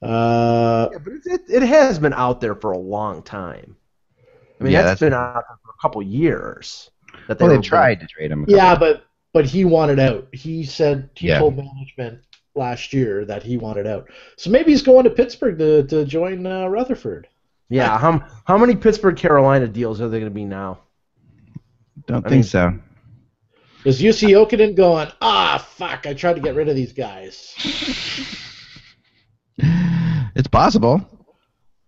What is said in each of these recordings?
Yeah, but it has been out there for a long time. I mean, that's been out there for a couple years. They tried to trade him. Yeah, but he wanted out. He said he told management last year that he wanted out. So maybe he's going to Pittsburgh to join Rutherford. Yeah, how many Pittsburgh Carolina deals are there going to be now? Don't think so. Is UC Okinen going, fuck, I tried to get rid of these guys? It's possible.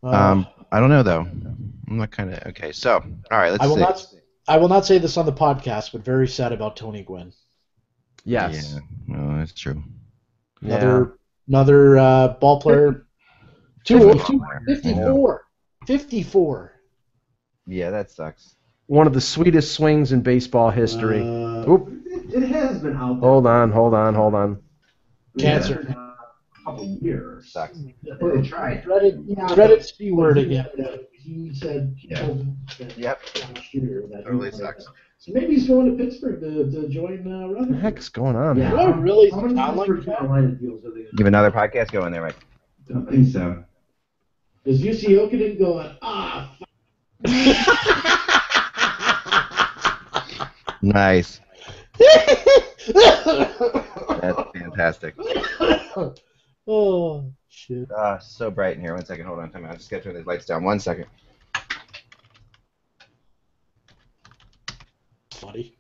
I don't know, though. I'm not kind of... Okay, so, all right, let's see. I will not say this on the podcast, but very sad about Tony Gwynn. Yes. Yeah, no, that's true. Another ball player. 54. 54. Yeah, that sucks. One of the sweetest swings in baseball history. It has been out there. Hold on. Cancer. A couple years. Sucks. Dreaded C word again. He said last year that totally sucks. So maybe he's going to Pittsburgh to join Rutherford. What the heck's going on? Yeah. Do I really sound like that? You have another podcast going there, Mike? Don't think so. Is UC Okinen going, Nice. That's fantastic. Oh, shit. So bright in here. 1 second. Hold on. Time out. I just got to turn these lights down. 1 second. Funny.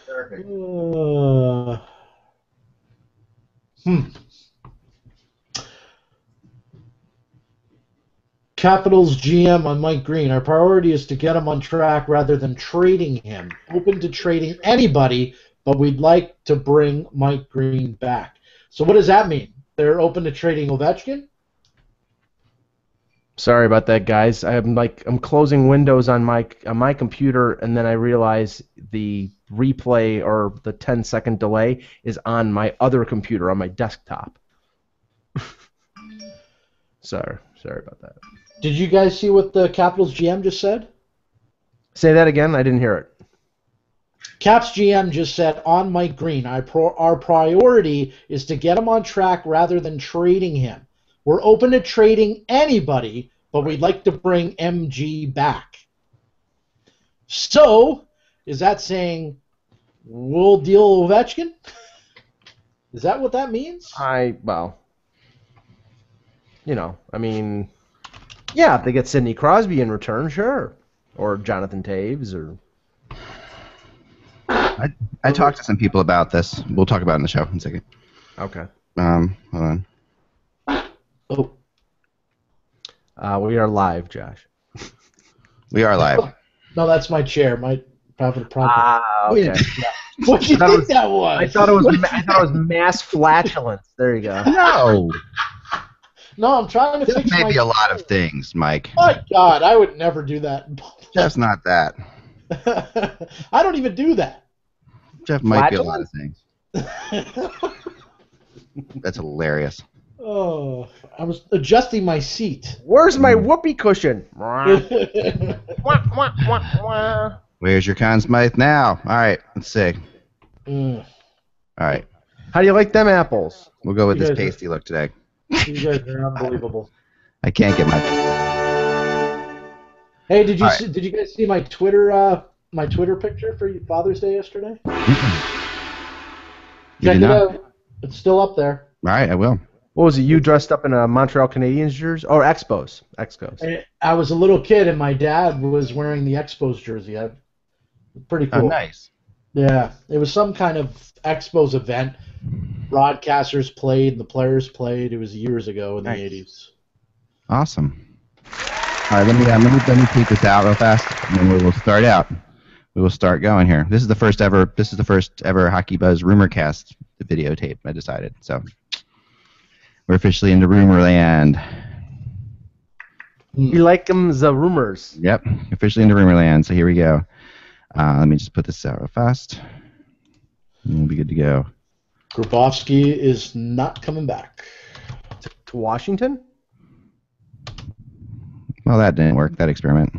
Perfect. Capitals GM on Mike Green. Our priority is to get him on track rather than trading him. Open to trading anybody, but we'd like to bring Mike Green back. So what does that mean? They're open to trading Ovechkin? Sorry about that, guys. I'm closing Windows on my computer, and then I realize the replay or the 10-second delay is on my other computer on my desktop. Sorry about that. Did you guys see what the Capitals GM just said? Say that again. I didn't hear it. Caps GM just said on Mike Green, our priority is to get him on track rather than trading him. We're open to trading anybody, but we'd like to bring MG back. So, is that saying we'll deal Ovechkin? Is that what that means? Yeah, if they get Sidney Crosby in return, sure. Or Jonathan Taves, or... I talked to some people about this. We'll talk about it in the show in a second. Okay. Hold on. Oh. We are live, Josh. We are live. No, that's my chair. My private property. Okay. What do you think that was? I thought it was mass flatulence. There you go. No. No, I'm trying to fix Maybe a lot of things, Mike. My God, I would never do that. Jeff's not that. I don't even do that. Jeff might be a lot of things. That's hilarious. Oh, I was adjusting my seat. Where's my whoopee cushion? Where's your Conn Smythe now? All right, let's see. All right. How do you like them apples? We'll go with this pasty look today. You guys are unbelievable. I can't get my... Hey, did you guys see my Twitter picture for Father's Day yesterday? Check it out. It's still up there. All right, I will. What was it? You dressed up in a Montreal Canadiens jersey? Or Expos. I was a little kid, and my dad was wearing the Expos jersey. Pretty cool. Oh, nice. Yeah, it was some kind of Expos event. Broadcasters played, the players played. It was years ago in the 80s. Awesome. All right, let me take this out real fast, and then we will start out. We will start going here. This is the first ever Hockey Buzz Rumorcast videotape. I decided so. We're officially into rumor land. You like them, the rumors. Yep, officially into rumor land. So here we go. Let me just put this out real fast. And we'll be good to go. Grabowski is not coming back. To Washington? Well, that didn't work, that experiment.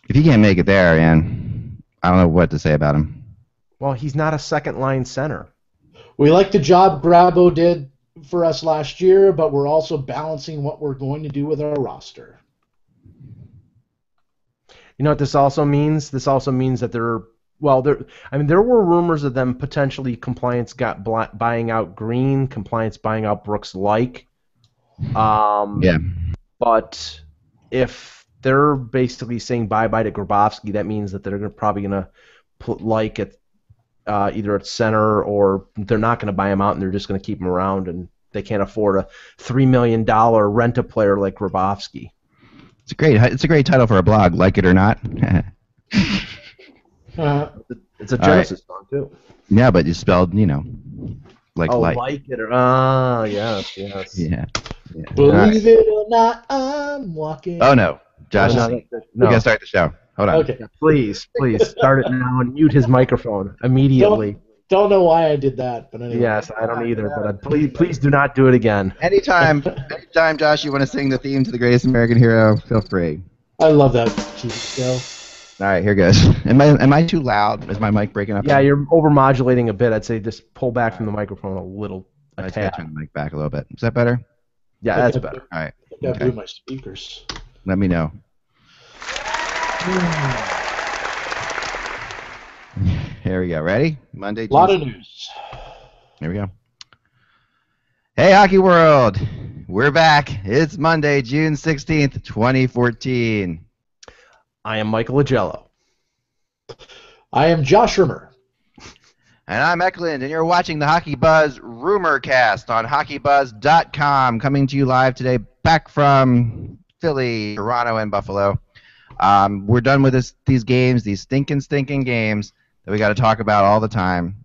If he can't make it there, man, I don't know what to say about him. Well, he's not a second-line center. We like the job Grabo did for us last year, but we're also balancing what we're going to do with our roster. You know what this also means? This also means that there were rumors of them potentially buying out Green, Compliance buying out Brooks Like. Yeah. But if they're basically saying bye-bye to Grabowski, that means that they're probably going to put Like at either at center, or they're not going to buy him out and they're just going to keep him around, and they can't afford a $3 million rent-a-player like Grabowski. It's a great title for a blog, like it or not. It's a Genesis song too. Yeah, but it's spelled, like like it or yes. Yeah. Believe it or not, I'm walking. Oh no, Josh, No. we gotta start the show. Hold on. Okay. Please start it now and mute his microphone immediately. Don't know why I did that, but anyway. Yes, I don't either. But please do not do it again. Anytime, Josh, you want to sing the theme to the Greatest American Hero, feel free. I love that TV show. All right, here goes. Am I too loud? Is my mic breaking up? Yeah, you're over-modulating a bit. I'd say just pull back from the microphone a I'd tad. turn the mic back a little bit. Is that better? Yeah, that's better. All right. I think I blew my speakers. Let me know. Here we go. Ready? Monday. A lot of news. Here we go. Hey, Hockey World. We're back. It's Monday, June 16th, 2014. I am Michael Agello. I am Josh Rimmer. And I'm Eklund, and you're watching the Hockey Buzz Rumor Cast on HockeyBuzz.com, coming to you live today, back from Philly, Toronto, and Buffalo. We're done with these games, these stinking games that we got to talk about all the time.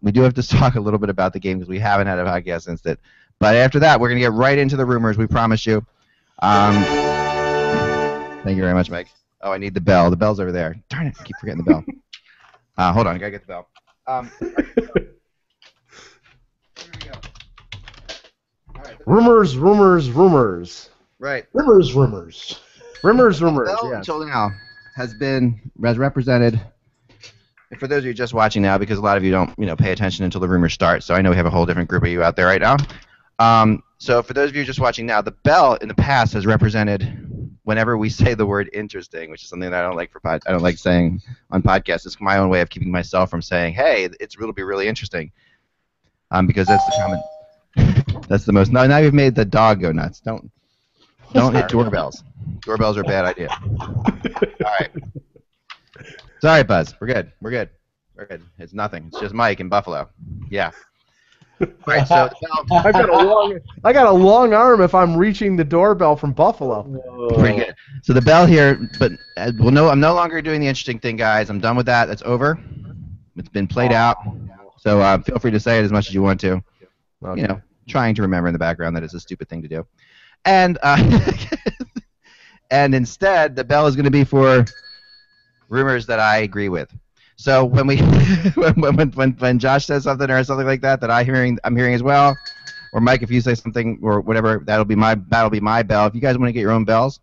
We do have to talk a little bit about the game because we haven't had a podcast since it. But after that, we're going to get right into the rumors, we promise you. Thank you very much, Mike. Oh, I need the bell. The bell's over there. Darn it, I keep forgetting the bell. Hold on, I got to get the bell. Here we go. All right, Rumors. right. Rumors. Rumors, Bell yeah. until now has represented. For those of you just watching now, because a lot of you don't, pay attention until the rumors start. So I know we have a whole different group of you out there right now. So for those of you just watching now, the bell in the past has represented whenever we say the word interesting, which is something that I don't like I don't like saying on podcasts. It's my own way of keeping myself from saying, "Hey, it'll be really interesting," because that's the common. That's the most. Now you've made the dog go nuts. Don't hit doorbells. Doorbells are a bad idea. All right. Sorry, Buzz. We're good. It's nothing. It's just Mike in Buffalo. Yeah. All right. So I got a long arm if I'm reaching the doorbell from Buffalo. pretty good. So the bell here, but I'm no longer doing the interesting thing, guys. I'm done with that. That's over. It's been played out. So feel free to say it as much as you want to. Okay. Trying to remember in the background that it's a stupid thing to do. And and instead, the bell is going to be for rumors that I agree with. So when we when Josh says something or something like that I'm hearing as well, or Mike, if you say something or whatever, that'll be my bell. If you guys want to get your own bells,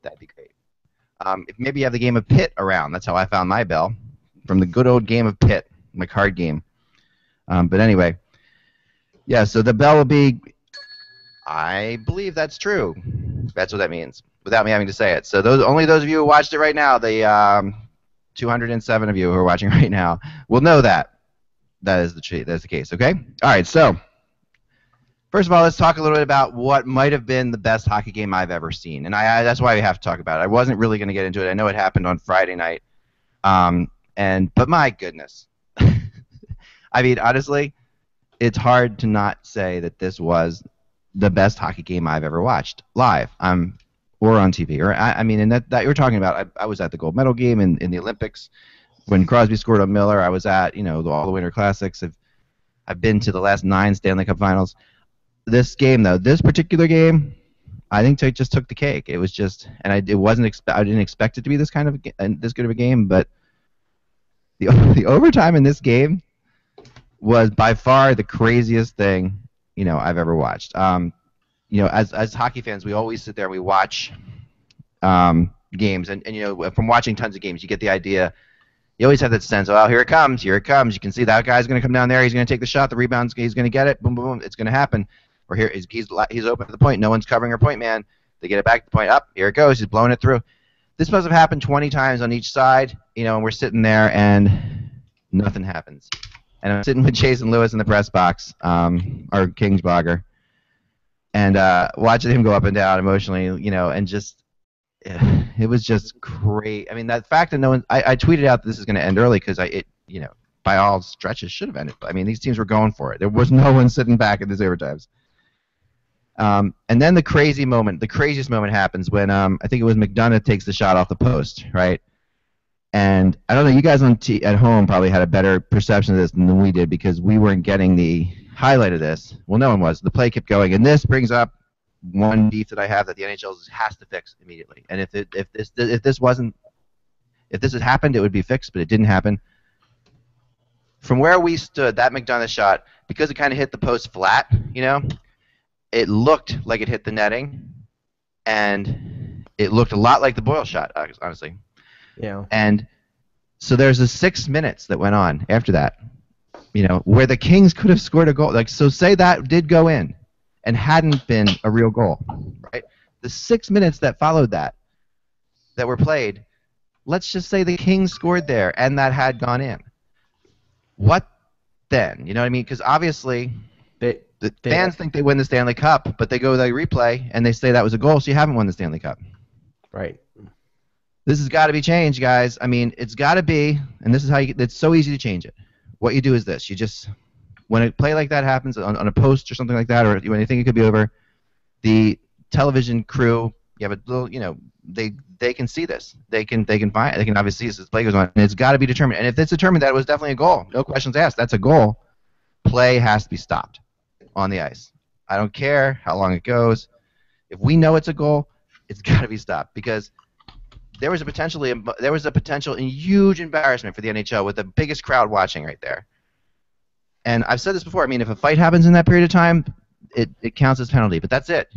that'd be great. If maybe you have the game of Pit around, that's how I found my bell, from the good old game of Pit, my card game. But anyway, yeah. So the bell will be. I believe that's true. That's what that means, without me having to say it. So only those of you who watched it right now, the 207 of you who are watching right now, will know that is the case. Okay. All right. So first of all, let's talk a little bit about what might have been the best hockey game I've ever seen, and that's why we have to talk about it. I wasn't really going to get into it. I know it happened on Friday night, but my goodness, I mean, honestly, it's hard to not say that this was the best hockey game I've ever watched live, or on TV. Or I mean, and that you're talking about. I was at the gold medal game in the Olympics when Crosby scored on Miller. I was at all the Winter Classics. I've been to the last 9 Stanley Cup Finals. This game though, this particular game, I think just took the cake. It was just, and I didn't expect it to be this good of a game, but the overtime in this game was by far the craziest thing I've ever watched. As hockey fans, we always sit there and we watch games, and from watching tons of games, you get the idea. You always have that sense. Oh, here it comes. Here it comes. You can see that guy's going to come down there. He's going to take the shot. The rebound. He's going to get it. Boom, boom, boom. It's going to happen. Or here he's open to the point. No one's covering her point man. They get it back to the point. Up. Here it goes. He's blowing it through. This must have happened 20 times on each side. And we're sitting there and nothing happens. And I'm sitting with Jason Lewis in the press box, our Kings blogger, and watching him go up and down emotionally, and just it was just great. I mean, that fact that no one, I tweeted out that this is going to end early because by all stretches should have ended. I mean, these teams were going for it. There was no one sitting back at these overtimes. And then the craziest moment happens when I think it was McDonough takes the shot off the post, right? And I don't know, you guys at home probably had a better perception of this than we did because we weren't getting the highlight of this. Well, no one was. The play kept going, and this brings up one beef that I have that the NHL has to fix immediately. And if this had happened, it would be fixed, but it didn't happen. From where we stood, that McDonough shot, because it kind of hit the post flat, it looked like it hit the netting, and it looked a lot like the Boyle shot, honestly. Yeah. And so there's a 6 minutes that went on after that, where the Kings could have scored a goal. So say that did go in and hadn't been a real goal, right? The 6 minutes that followed that were played, let's just say the Kings scored there and that had gone in. What then? You know what I mean? Because obviously the fans think they win the Stanley Cup, but they go to the replay and they say that was a goal, so you haven't won the Stanley Cup. Right. This has got to be changed, guys. I mean, it's got to be, and this is how it's so easy to change it. What you do is this. You just, when a play like that happens on a post or something like that, or when you think it could be over, the television crew, you have a little, they can see this. They can obviously see this play goes on, and it's got to be determined. And if it's determined that it was definitely a goal, no questions asked, that's a goal, play has to be stopped on the ice. I don't care how long it goes. If we know it's a goal, it's got to be stopped because there was a potential huge embarrassment for the NHL with the biggest crowd watching right there. And I've said this before. I mean, if a fight happens in that period of time, it counts as penalty. But that's it.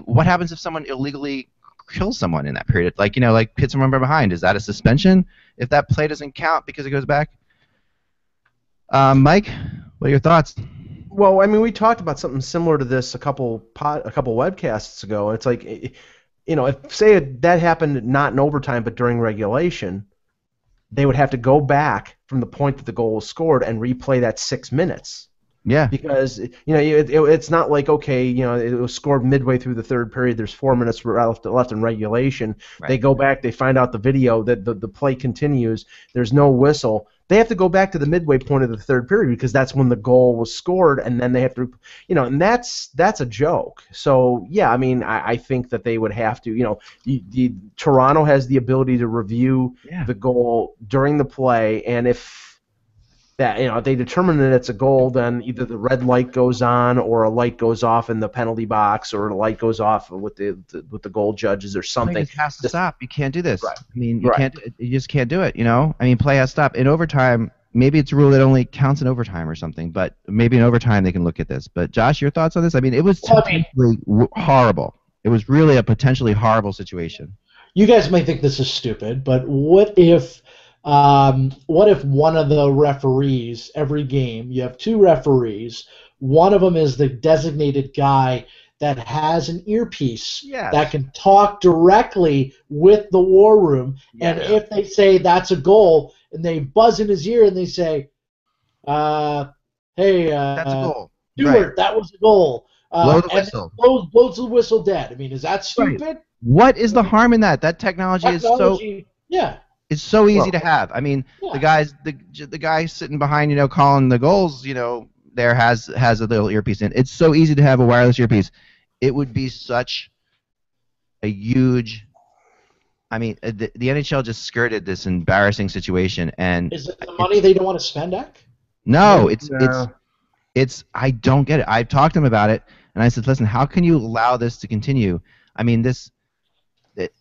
What happens if someone illegally kills someone in that period? Like hit someone from behind. Is that a suspension? If that play doesn't count because it goes back. Mike, what are your thoughts? Well, I mean, we talked about something similar to this a couple webcasts ago. It's like, if say that happened not in overtime but during regulation, they would have to go back from the point that the goal was scored and replay that 6 minutes. Yeah. Because it's not like it was scored midway through the third period. There's 4 minutes left in regulation. Right. They go back. They find out the video that the play continues. There's no whistle. They have to go back to the midway point of the third period because that's when the goal was scored, and then they have to, and that's a joke. So yeah, I mean, I think that they would have to, Toronto has the ability to review the goal during the play, and if that, if they determine that it's a goal, then either the red light goes on or a light goes off in the penalty box or a light goes off with the goal judges or something. It has to stop. You can't do this. Right. I mean, you just can't do it, I mean, play has to stop. In overtime, maybe it's a rule that only counts in overtime or something, but maybe in overtime they can look at this. But Josh, your thoughts on this? I mean, it was potentially horrible. It was really a potentially horrible situation. You guys might think this is stupid, but what if one of the referees, every game, you have two referees, one of them is the designated guy that has an earpiece that can talk directly with the war room, and if they say that's a goal, and they buzz in his ear and they say, hey, that's a goal. Stewart, that was a goal. Blow the whistle. Blows the whistle dead. I mean, is that stupid? Right. What is the harm in that? That technology is so... Yeah. It's so easy to have. I mean, the guy sitting behind, calling the goals, there has a little earpiece in. It's so easy to have a wireless earpiece. It would be such a huge. I mean, the NHL just skirted this embarrassing situation, and is it the money they don't want to spend, Eck? No, it's. I don't get it. I've talked to him about it, and I said, listen, how can you allow this to continue? I mean,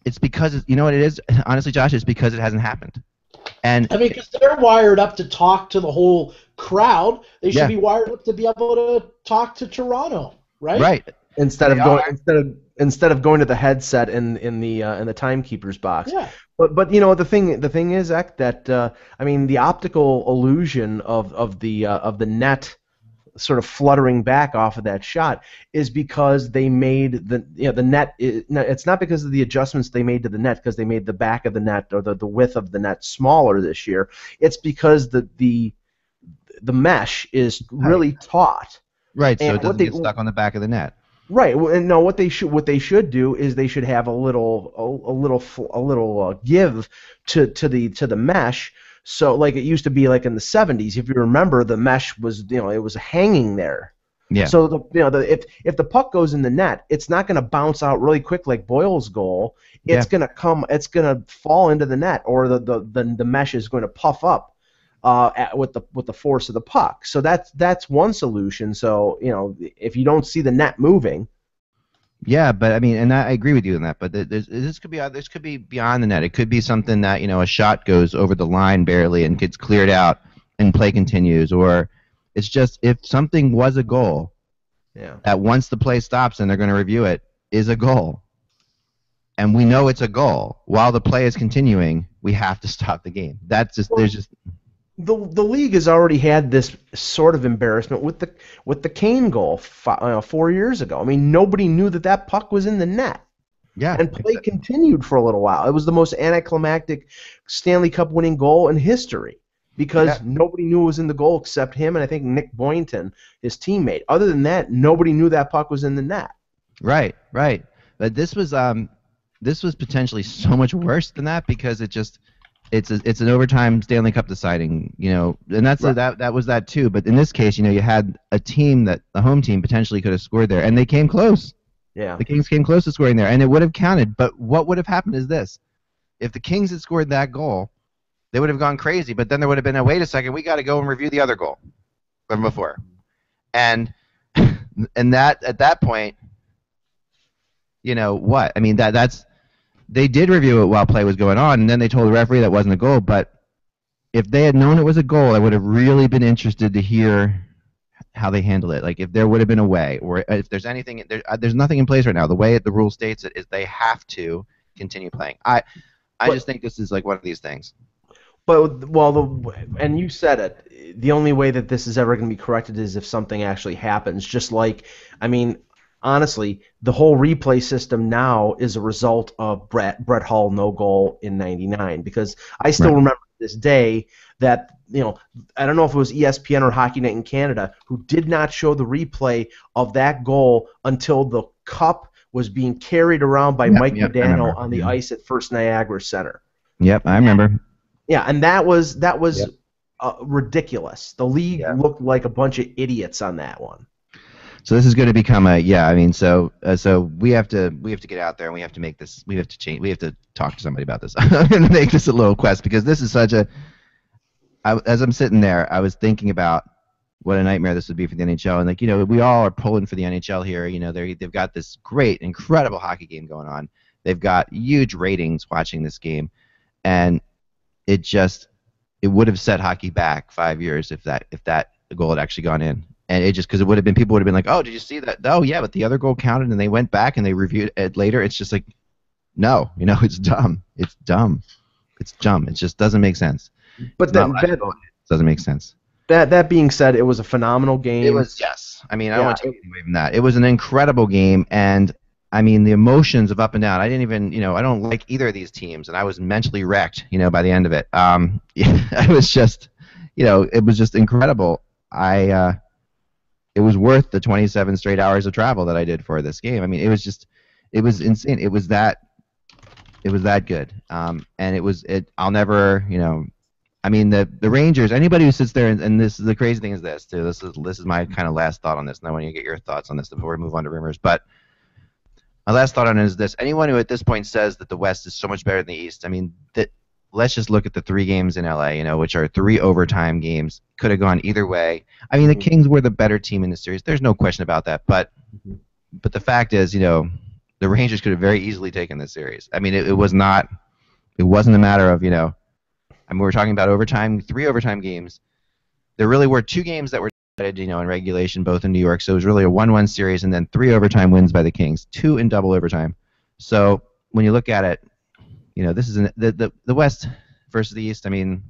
it's because you know what it is. Honestly, Josh, it's because it hasn't happened. And I mean, because they're wired up to talk to the whole crowd, they should be wired up to be able to talk to Toronto, right? Right. instead of going to the headset in the timekeeper's box. Yeah. But you know the thing is, Ek, that I mean the optical illusion of the net sort of fluttering back off of that shot is because they made the net. It's not because of the adjustments they made to the net, because they made the back of the net or the width of the net smaller this year. It's because the mesh is really taut. Right, so And it doesn't get stuck on the back of the net. Right, and no, what they should do is they should have a little give to the mesh. So like it used to be like in the 70s, if you remember, the mesh was it was hanging there. Yeah. So if the puck goes in the net, it's not going to bounce out really quick like Boyle's goal. It's going to fall into the net, or the mesh is going to puff up with the force of the puck. So that's one solution. So if you don't see the net moving. Yeah, but I mean, and I agree with you on that. But this could be beyond the net. It could be something that a shot goes over the line barely and gets cleared out, and play continues, or it's just if something was a goal, that once the play stops and they're going to review it, is a goal, and we know it's a goal while the play is continuing, we have to stop the game. That's just there's just. The league has already had this sort of embarrassment with the Kane goal 4 years ago. I mean, nobody knew that puck was in the net. Yeah, and play continued for a little while. It was the most anticlimactic Stanley Cup winning goal in history because nobody knew it was in the goal except him and I think Nick Boynton, his teammate. Other than that, nobody knew that puck was in the net. Right. But this was potentially so much worse than that because it's an overtime Stanley Cup deciding, and that's that was that too. But in this case, you had a team that the home team potentially could have scored there, and they came close. Yeah, the Kings came close to scoring there, and it would have counted. But what would have happened is this: if the Kings had scored that goal, they would have gone crazy. But then there would have been a wait a second, we got to go and review the other goal from before, and that at that point, what? I mean that's. They did review it while play was going on, and then they told the referee that wasn't a goal. But if they had known it was a goal, I would have really been interested to hear how they handle it. Like if there would have been a way, or if there's anything, there's nothing in place right now. The way the rule states it is they have to continue playing. I just think this is like one of these things. But and you said it. The only way that this is ever going to be corrected is if something actually happens. Just like, I mean. Honestly, the whole replay system now is a result of Brett Hull no goal in '99 because I still remember to this day that I don't know if it was ESPN or Hockey Night in Canada who did not show the replay of that goal until the cup was being carried around by Mike Modano on the ice at First Niagara Center. Yep, I remember. Yeah, and that was ridiculous. The league looked like a bunch of idiots on that one. So this is going to become so we have to get out there and we have to make this, we have to change, we have to talk to somebody about this. I'm going to make this a little quest because this is such as I'm sitting there, I was thinking about what a nightmare this would be for the NHL, and we all are pulling for the NHL here. They've got this great, incredible hockey game going on. They've got huge ratings watching this game, and it would have set hockey back 5 years if that goal had actually gone in. And it just because people would have been like, oh, did you see that? Oh, yeah, but the other goal counted, and they went back and they reviewed it later. It's just like, no, it's dumb. It's dumb. It's dumb. It just doesn't make sense. But it doesn't make sense. That being said, it was a phenomenal game. It was, yes. I mean, I don't want to take anything away from that. It was an incredible game, and I mean, the emotions of up and down. I didn't even, I don't like either of these teams, and I was mentally wrecked, by the end of it. It was just, it was just incredible. It was worth the 27 straight hours of travel that I did for this game. I mean, it was insane. It was that good. And I'll never, I mean, the Rangers, anybody who sits there, and this is the crazy thing is this, too. This is my kind of last thought on this, and I want you to get your thoughts on this before we move on to rumors. But my last thought on it is this. Anyone who at this point says that the West is so much better than the East, I mean, let's just look at the 3 games in LA, which are 3 overtime games. Could have gone either way. I mean, the Kings were the better team in the series. There's no question about that. But the fact is, the Rangers could have very easily taken this series. I mean, it wasn't a matter of, I mean, we're talking about overtime, 3 overtime games. There really were 2 games that were in regulation, both in New York. So it was really a 1-1 series, and then 3 overtime wins by the Kings, 2 in double overtime. So when you look at it, this is the West versus the East. I mean,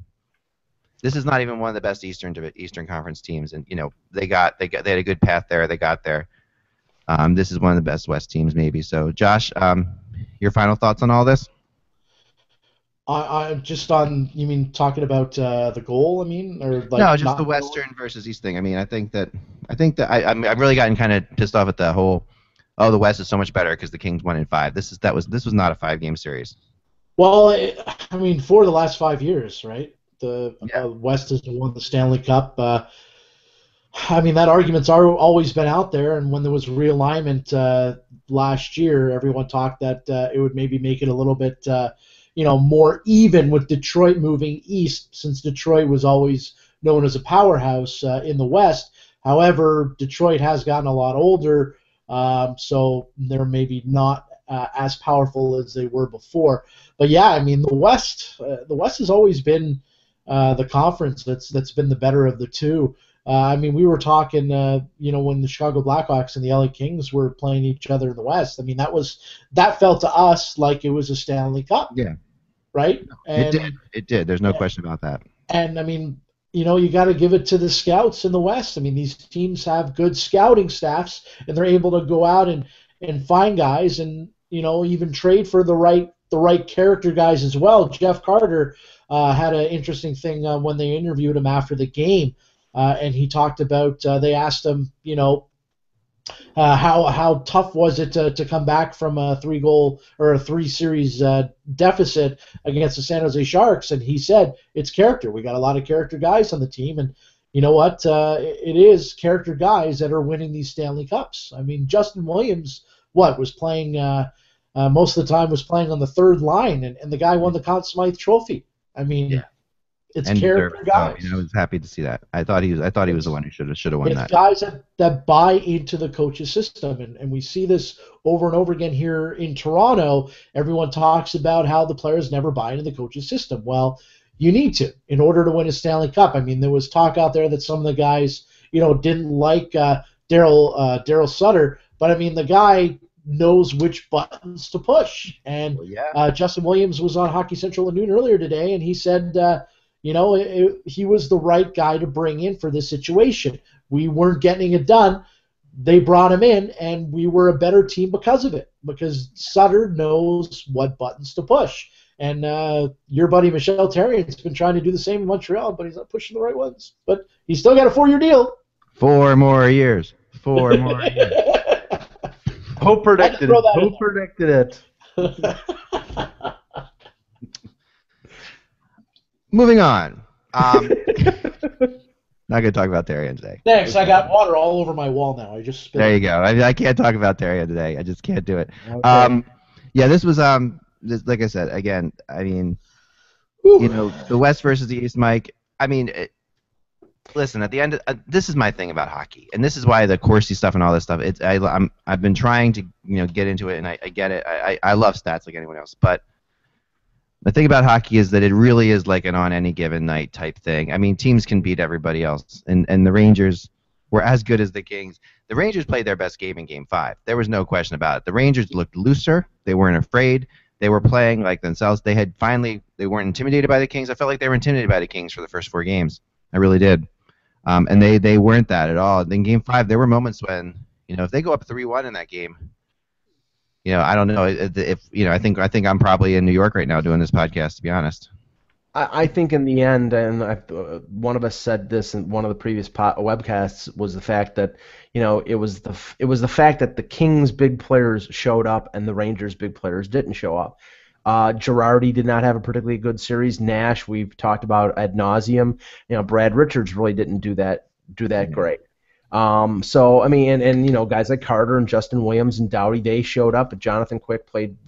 this is not even one of the best Eastern Conference teams, and they had a good path there. They got there. This is one of the best West teams, maybe. So, Josh, your final thoughts on all this? I just on, you mean talking about the goal? I mean, or like no, just the Western versus East thing. I mean, I think that I've really gotten kind of pissed off at the whole. Oh, the West is so much better because the Kings won in 5. This was not a 5-game series. Well, I mean, for the last 5 years, right? The West has won the Stanley Cup. I mean, that argument's always been out there, and when there was realignment last year, everyone talked that it would maybe make it a little bit, more even with Detroit moving east, since Detroit was always known as a powerhouse in the West. However, Detroit has gotten a lot older, so they're maybe not as powerful as they were before. But yeah, I mean, the West has always been the conference that's been the better of the two. I mean, we were talking, when the Chicago Blackhawks and the LA Kings were playing each other in the West. I mean, that felt to us like it was a Stanley Cup. Yeah. Right? It did. There's no question about that. And I mean, you got to give it to the scouts in the West. I mean, these teams have good scouting staffs, and they're able to go out and find guys, and even trade for the right character guys as well. Jeff Carter had an interesting thing when they interviewed him after the game, and he talked about. They asked him, how tough was it to come back from a 3-goal or a 3-series deficit against the San Jose Sharks, and he said it's character. We got a lot of character guys on the team, and you know what? It is character guys that are winning these Stanley Cups. I mean, Justin Williams, was playing most of the time was playing on the third line, and the guy won the Conn Smythe Trophy. I mean, it's and character guys. I was happy to see that. I thought he was the one who should have won that. Guys that buy into the coach's system, and we see this over and over again here in Toronto. Everyone talks about how the players never buy into the coach's system. Well, you need to in order to win a Stanley Cup. I mean, there was talk out there that some of the guys, didn't like Daryl Sutter, but I mean, the guy knows which buttons to push. And Justin Williams was on Hockey Central at noon earlier today, and he said, he was the right guy to bring in for this situation. We weren't getting it done. They brought him in, and we were a better team because of it, because Sutter knows what buttons to push. And your buddy Michel Therrien's been trying to do the same in Montreal, but he's not pushing the right ones. But he's still got a 4-year deal. 4 more years. 4 more years. Who predicted it? Moving on. Not going to talk about Therrien today. Thanks. I got water all over my wall now. I just spilled. There you go. I can't talk about Therrien today. I just can't do it. Okay. This was like I said again. I mean, the West versus the East, Mike. I mean, listen. At the end, this is my thing about hockey, and this is why the Corsi stuff and all this stuff. I've been trying to get into it, and I get it. I love stats like anyone else, but the thing about hockey is that it really is like an on any given night type thing. I mean, teams can beat everybody else, and the Rangers were as good as the Kings. The Rangers played their best game in Game 5. There was no question about it. The Rangers looked looser. They weren't afraid. They were playing like themselves. They weren't intimidated by the Kings. I felt like they were intimidated by the Kings for the first 4 games. I really did. And they weren't that at all. In Game 5, there were moments when, if they go up 3-1 in that game, I don't know if I think I'm probably in New York right now doing this podcast, to be honest. I think in the end, and one of us said this in one of the previous webcasts, was the fact that it was the fact that the Kings' big players showed up and the Rangers' big players didn't show up. Girardi did not have a particularly good series. Nash, we've talked about ad nauseum. Brad Richards really didn't do that great. So I mean, and guys like Carter and Justin Williams and Doughty, they showed up, but Jonathan Quick played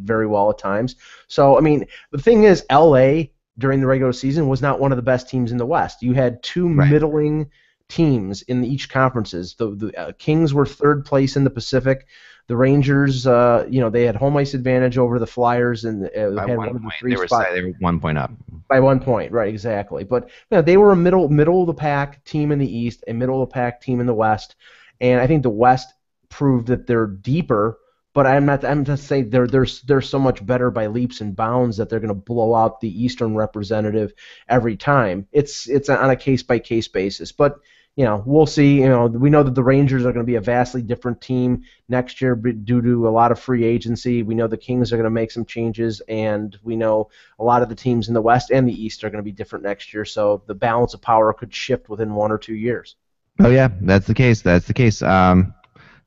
very well at times. So I mean, the thing is, LA during the regular season was not one of the best teams in the West. You had two middling teams in each conferences. The Kings were third place in the Pacific. The Rangers, they had home ice advantage over the Flyers, and By had 1 one of the point. three spots. They were 1 point up. By 1 point, right? Exactly. But they were a middle of the pack team in the East, a middle of the pack team in the West, and I think the West proved that they're deeper. But I'm just saying they're so much better by leaps and bounds that they're going to blow out the Eastern representative every time. It's on a case by case basis, but. We'll see. We know that the Rangers are going to be a vastly different team next year due to a lot of free agency. We know the Kings are going to make some changes, and we know a lot of the teams in the West and the East are going to be different next year. So the balance of power could shift within 1 or 2 years. Oh yeah, that's the case. So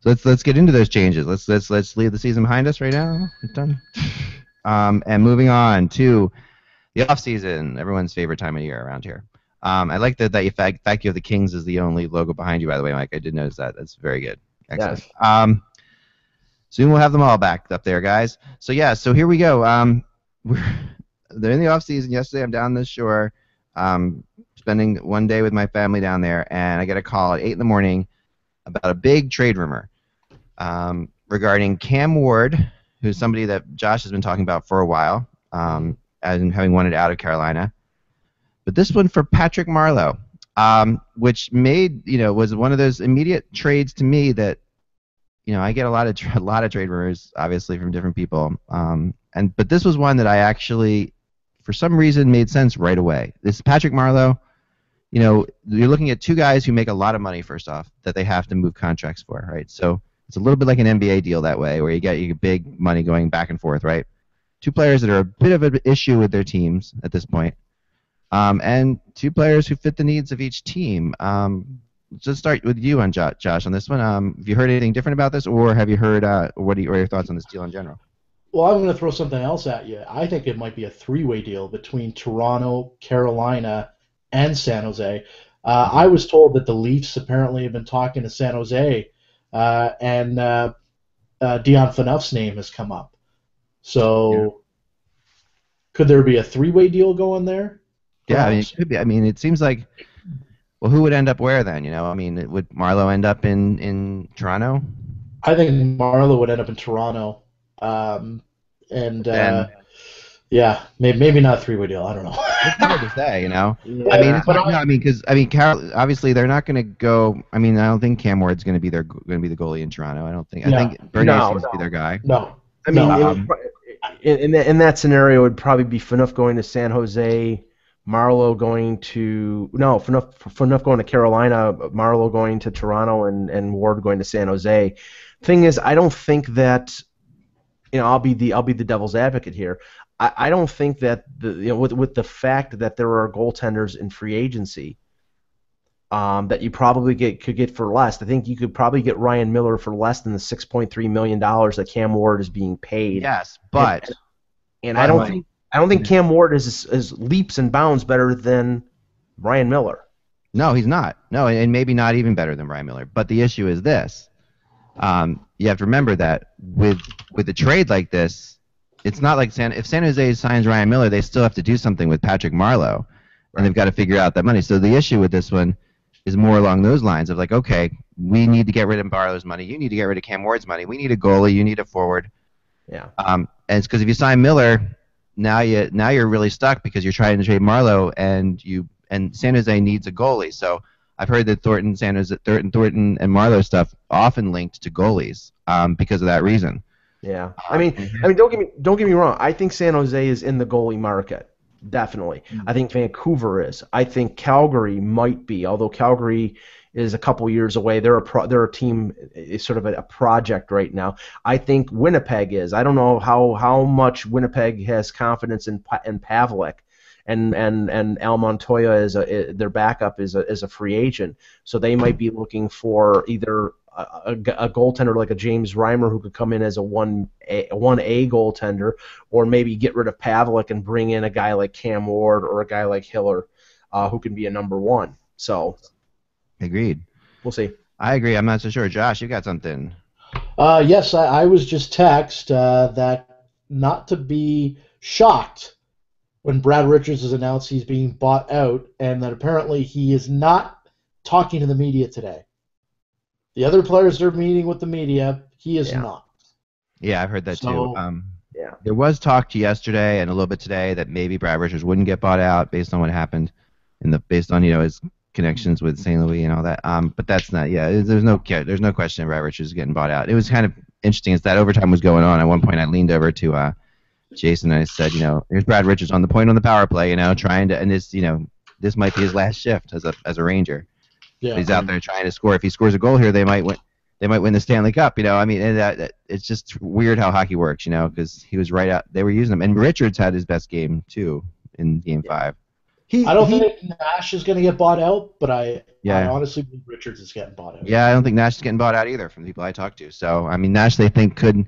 let's get into those changes. Let's leave the season behind us right now. It's done. And moving on to the off season, everyone's favorite time of year around here. I like that you fact you have the Kings as the only logo behind you, by the way, Mike. I did notice that. That's very good. Excellent. Yes. Soon we'll have them all back up there, guys. So here we go. They're in the off season. Yesterday I'm down the shore, spending one day with my family down there, and I get a call at 8 in the morning about a big trade rumor regarding Cam Ward, who's somebody that Josh has been talking about for a while, and having wanted out of Carolina. But this one for Patrick Marleau, which was one of those immediate trades to me that, I get a lot of trade rumors, obviously, from different people. But this was one that I actually, for some reason, made sense right away. This Patrick Marleau, you're looking at two guys who make a lot of money, first off, that they have to move contracts for, right? So it's a little bit like an NBA deal that way, where you get big money going back and forth, right? Two players that are a bit of an issue with their teams at this point. And two players who fit the needs of each team. Let's start with you on Josh on this one. Have you heard anything different about this, or have you heard? What are your thoughts on this deal in general? Well, I'm going to throw something else at you. I think it might be a three-way deal between Toronto, Carolina, and San Jose. I was told that the Leafs apparently have been talking to San Jose, and Dion Phaneuf's name has come up. So, could there be a three-way deal going there? Yeah, it could be. It seems like, well, who would end up where then? Would Marleau end up in Toronto? I think Marleau would end up in Toronto, maybe not a three-way deal. I don't know. It's hard to say, Yeah, obviously they're not going to go. I don't think Cam Ward's going to be the goalie in Toronto. I don't think. I think Bernier seems to be their guy. No. In that scenario, it would probably be Phaneuf going to San Jose. Phaneuf going to Carolina, Marleau going to Toronto, and Ward going to San Jose. Thing is, I don't think that, I'll be the devil's advocate here. I don't think that with the fact that there are goaltenders in free agency, that you probably could get for less. I think you could probably get Ryan Miller for less than the $6.3 million that Cam Ward is being paid. Yes, but I don't think Cam Ward is leaps and bounds better than Ryan Miller. No, he's not. No, and maybe not even better than Ryan Miller. But the issue is this: you have to remember that with a trade like this, it's not like if San Jose signs Ryan Miller, they still have to do something with Patrick Marleau, and they've got to figure out that money. So the issue with this one is more along those lines of like, okay, we need to get rid of Marleau's money. You need to get rid of Cam Ward's money. We need a goalie. You need a forward. Yeah. And it's because if you sign Miller, now you're really stuck because you're trying to trade Marleau, and San Jose needs a goalie. So I've heard that Thornton and Marleau stuff often linked to goalies because of that reason. Yeah. Don't get me wrong. I think San Jose is in the goalie market. Definitely. I think Vancouver is. I think Calgary might be, although Calgary is a couple years away. They're a team, is sort of a project right now. I think Winnipeg is. I don't know how much Winnipeg has confidence in Pavelec, and Al Montoya their backup is a free agent. So they might be looking for either a goaltender like a James Reimer who could come in as a 1A goaltender, or maybe get rid of Pavelec and bring in a guy like Cam Ward or a guy like Hiller who can be a number one. So, agreed. We'll see. I agree. I'm not so sure. Josh, you got something? Yes, I was just texted that not to be shocked when Brad Richards has announced he's being bought out, and that apparently he is not talking to the media today. The other players are meeting with the media. He is not. Yeah, I've heard that too. Yeah. There was talk yesterday and a little bit today that maybe Brad Richards wouldn't get bought out based on what happened, based on his connections with St. Louis and all that. But that's not. Yeah, there's no question Brad Richards is getting bought out. It was kind of interesting as that overtime was going on. At one point, I leaned over to Jason and I said, here's Brad Richards on the point on the power play, trying to, and this might be his last shift as a Ranger. Yeah. He's out there trying to score. If he scores a goal here, they might win. They might win the Stanley Cup, I mean, and it's just weird how hockey works, because he was right out. They were using him, and Richards had his best game too in Game 5. I don't think Nash is going to get bought out, but I honestly believe Richards is getting bought out. Yeah, I don't think Nash is getting bought out either from the people I talked to. So I mean, Nash they think could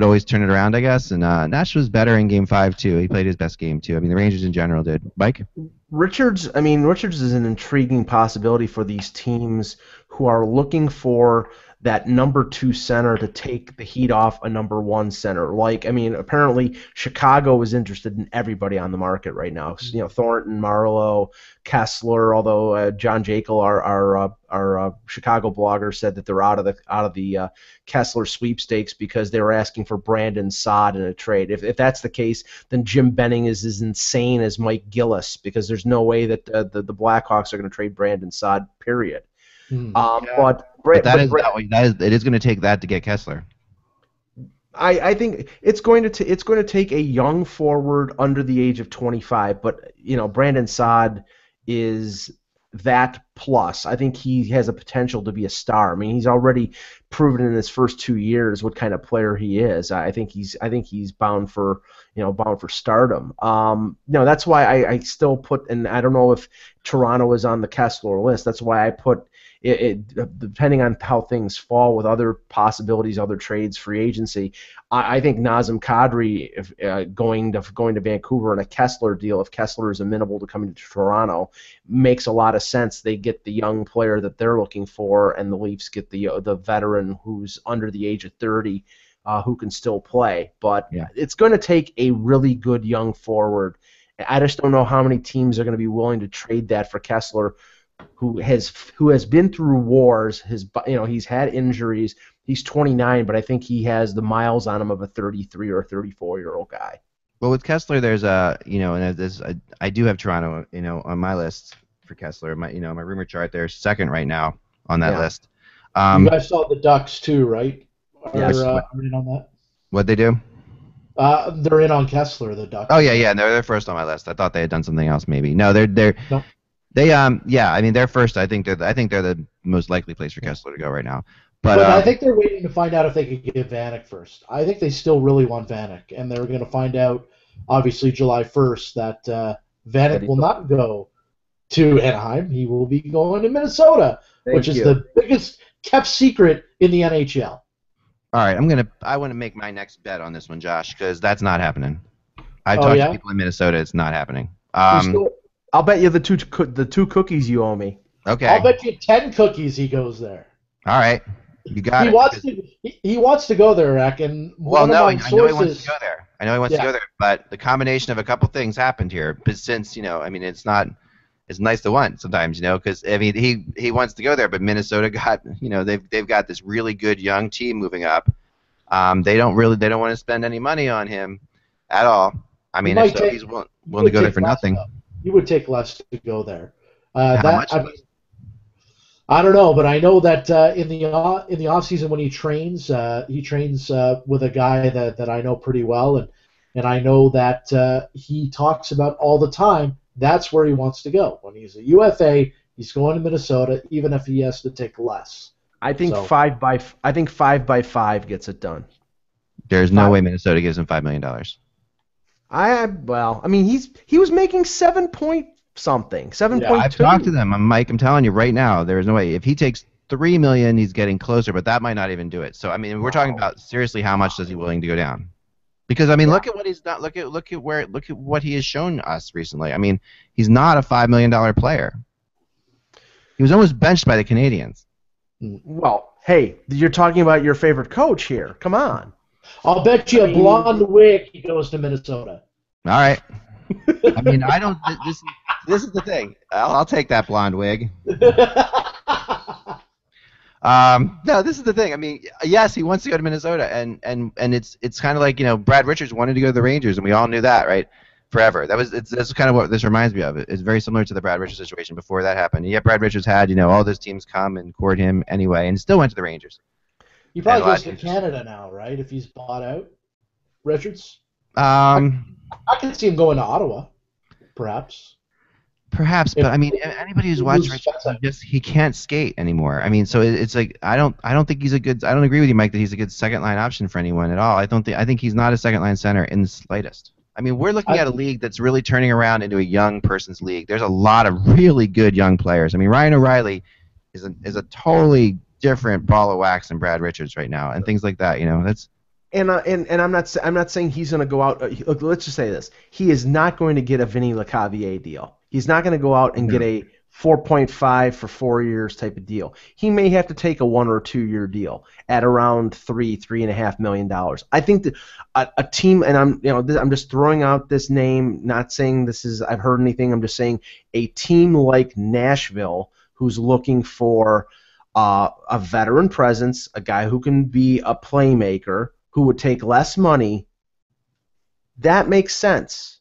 always turn it around, I guess. And Nash was better in Game 5 too. He played his best game too. I mean, the Rangers in general did. Mike? Richards is an intriguing possibility for these teams who are looking for that number 2 center to take the heat off a number 1 center. Apparently Chicago is interested in everybody on the market right now. Thornton, Marlowe, Kessler. Although John Jekyll, our Chicago blogger, said that they're out of the Kessler sweepstakes because they were asking for Brandon Saad in a trade. If that's the case, then Jim Benning is as insane as Mike Gillis, because there's no way that the Blackhawks are going to trade Brandon Saad. Period. But it is going to take that to get Kessler. I think it's going to take a young forward under the age of 25, but Brandon Saad is that plus. I think he has a potential to be a star. I mean, he's already proven in his first 2 years what kind of player he is. I think he's bound for stardom. That's why I still put, and I don't know if Toronto is on the Kessler list. That's why I put it depending on how things fall with other possibilities, other trades, free agency. I think Nazem Kadri, if going to Vancouver in a Kessler deal, if Kessler is amenable to coming to Toronto, makes a lot of sense. They get the young player that they're looking for, and the Leafs get the veteran who's under the age of 30, who can still play. But it's going to take a really good young forward. I just don't know how many teams are going to be willing to trade that for Kessler, who has been through wars. He's had injuries. He's 29, but I think he has the miles on him of a 33 or 34-year-old guy. Well, with Kessler, there's and I do have Toronto, on my list for Kessler. My rumor chart, they're second right now on that list. You guys saw the Ducks too, right? Yes. Are in on that? What'd they do? They're in on Kessler, the Ducks. Oh yeah, they're first on my list. I thought they had done something else maybe. No, they're no. They're first. I think they're the most likely place for Kessler to go right now. But I think they're waiting to find out if they could get Vanek first. I think they still really want Vanek, and they're going to find out, obviously, July 1st that Vanek will not go to Anaheim. He will be going to Minnesota, which is the biggest kept secret in the NHL. All right, I want to make my next bet on this one, Josh, because that's not happening. I've talked to people in Minnesota. It's not happening. I'll bet you the two cookies you owe me. Okay. I'll bet you 10 cookies he goes there. All right. You got He wants to go there, Rack. And I know he wants to go there. To go there, but the combination of a couple things happened here. But since it's nice to want sometimes, because he wants to go there, but Minnesota got they've got this really good young team moving up. They don't want to spend any money on him at all. I mean, he's willing to go there for nothing. He would take less to go there. How much? I don't know, but I know that in the off season when he trains with a guy that I know pretty well, and I know that he talks about all the time. That's where he wants to go. When he's a UFA, he's going to Minnesota, even if he has to take less. I think 5 by 5 gets it done. There's no way Minnesota gives him $5 million. He was making 7.something, 7.2. Yeah, I've talked to them. Mike, I'm telling you right now, there is no way. If he takes $3 million, he's getting closer, but that might not even do it. So we're talking about seriously, how much is he willing to go down? Because look at what he's done. Look at what he has shown us recently. He's not a $5 million player. He was almost benched by the Canadians. Well, hey, you're talking about your favorite coach here. Come on. I'll bet you a blonde wig he goes to Minnesota. All right. I don't. this is the thing. I'll take that blonde wig. No, this is the thing. I mean, yes, he wants to go to Minnesota, and it's kind of like, Brad Richards wanted to go to the Rangers, and we all knew that, right? Forever. That's kind of what this reminds me of. It's very similar to the Brad Richards situation before that happened. And yet Brad Richards had, all those teams come and court him anyway, and still went to the Rangers. He probably goes to Canada now, right? If he's bought out, Richards. I can see him going to Ottawa, perhaps. Perhaps, but I mean, anybody who's watched Richards, he can't skate anymore. I mean, so it's like I don't think he's a good. I don't agree with you, Mike, that he's a good second line option for anyone at all. I think he's not a second line center in the slightest. I mean, we're looking at a league that's really turning around into a young person's league. There's a lot of really good young players. I mean, Ryan O'Reilly is a totally different ball of wax than Brad Richards right now, and things like that. That's. And I'm not saying he's going to go out. Look, let's just say this: he is not going to get a Vinny Lecavalier deal. He's not going to go out and get a 4.5 for 4 years type of deal. He may have to take a 1 or 2 year deal at around $3.5 million. I think that a team, and I'm just throwing out this name, not saying this is I've heard anything. I'm just saying a team like Nashville who's looking for a veteran presence, a guy who can be a playmaker, who would take less money. That makes sense.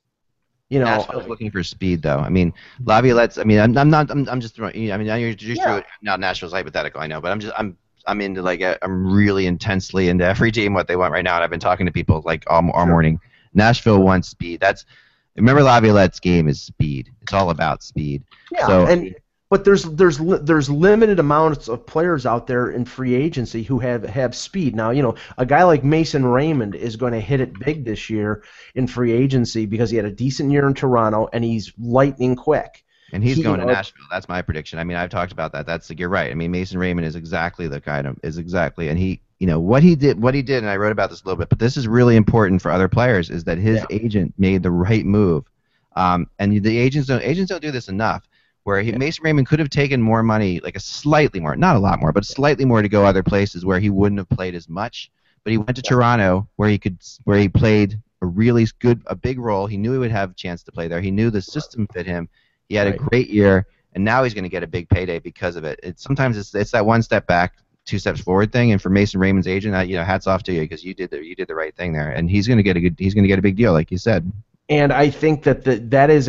Nashville's looking for speed, though. I mean, Laviolette's. I mean, I'm just throwing. I mean, you're through it. Now Nashville's hypothetical, I know, but I'm into I'm really intensely into every team what they want right now, and I've been talking to people all morning. Nashville wants speed. Remember Laviolette's game is speed. It's all about speed. Yeah, so, but there's limited amounts of players out there in free agency who have speed. Now, a guy like Mason Raymond is going to hit it big this year in free agency because he had a decent year in Toronto and he's lightning quick. And he's going to Nashville. That's my prediction. I mean, I've talked about that. You're right. I mean, Mason Raymond is exactly the kind of and he, what he did, and I wrote about this a little bit, but this is really important for other players, is that his agent made the right move. And the agents don't do this enough. Where Mason Raymond could have taken more money, like a slightly more, not a lot more, but slightly more to go other places where he wouldn't have played as much. But he went to Toronto, where he played a big role. He knew he would have a chance to play there. He knew the system fit him. He had a great year, and now he's going to get a big payday because of it. Sometimes it's that 1 step back, 2 steps forward thing. And for Mason Raymond's agent, hats off to you, because you did the right thing there, and he's going to get a big deal, like you said. And I think that is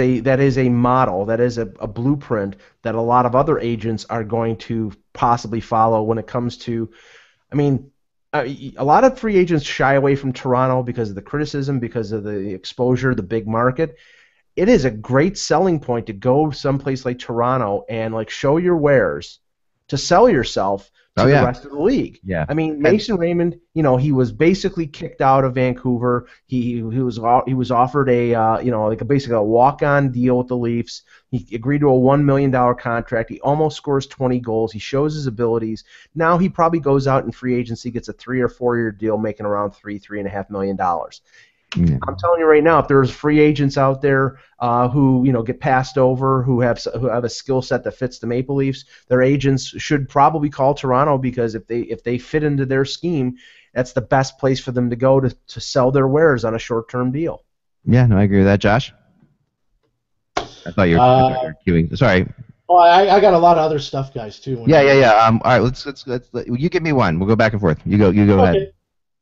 a model, that is a blueprint that a lot of other agents are going to possibly follow when it comes to. I mean, a lot of free agents shy away from Toronto because of the criticism, because of the exposure, the big market. It is a great selling point to go someplace like Toronto and show your wares, to sell yourself to the rest of the league. Yeah. I mean, Mason Raymond, he was basically kicked out of Vancouver. He was offered basically a walk-on deal with the Leafs. He agreed to a $1 million contract. He almost scores 20 goals. He shows his abilities. Now he probably goes out in free agency, gets a 3 or 4 year deal, making around $3.5 million. Yeah. I'm telling you right now, if there's free agents out there who get passed over, who have a skill set that fits the Maple Leafs, their agents should probably call Toronto, because if they fit into their scheme, that's the best place for them to go to sell their wares on a short-term deal. Yeah, no, I agree with that, Josh. I thought you were queuing. Sorry. Oh, I got a lot of other stuff, guys, too. Yeah. All right, let's you give me one. We'll go back and forth. You go ahead.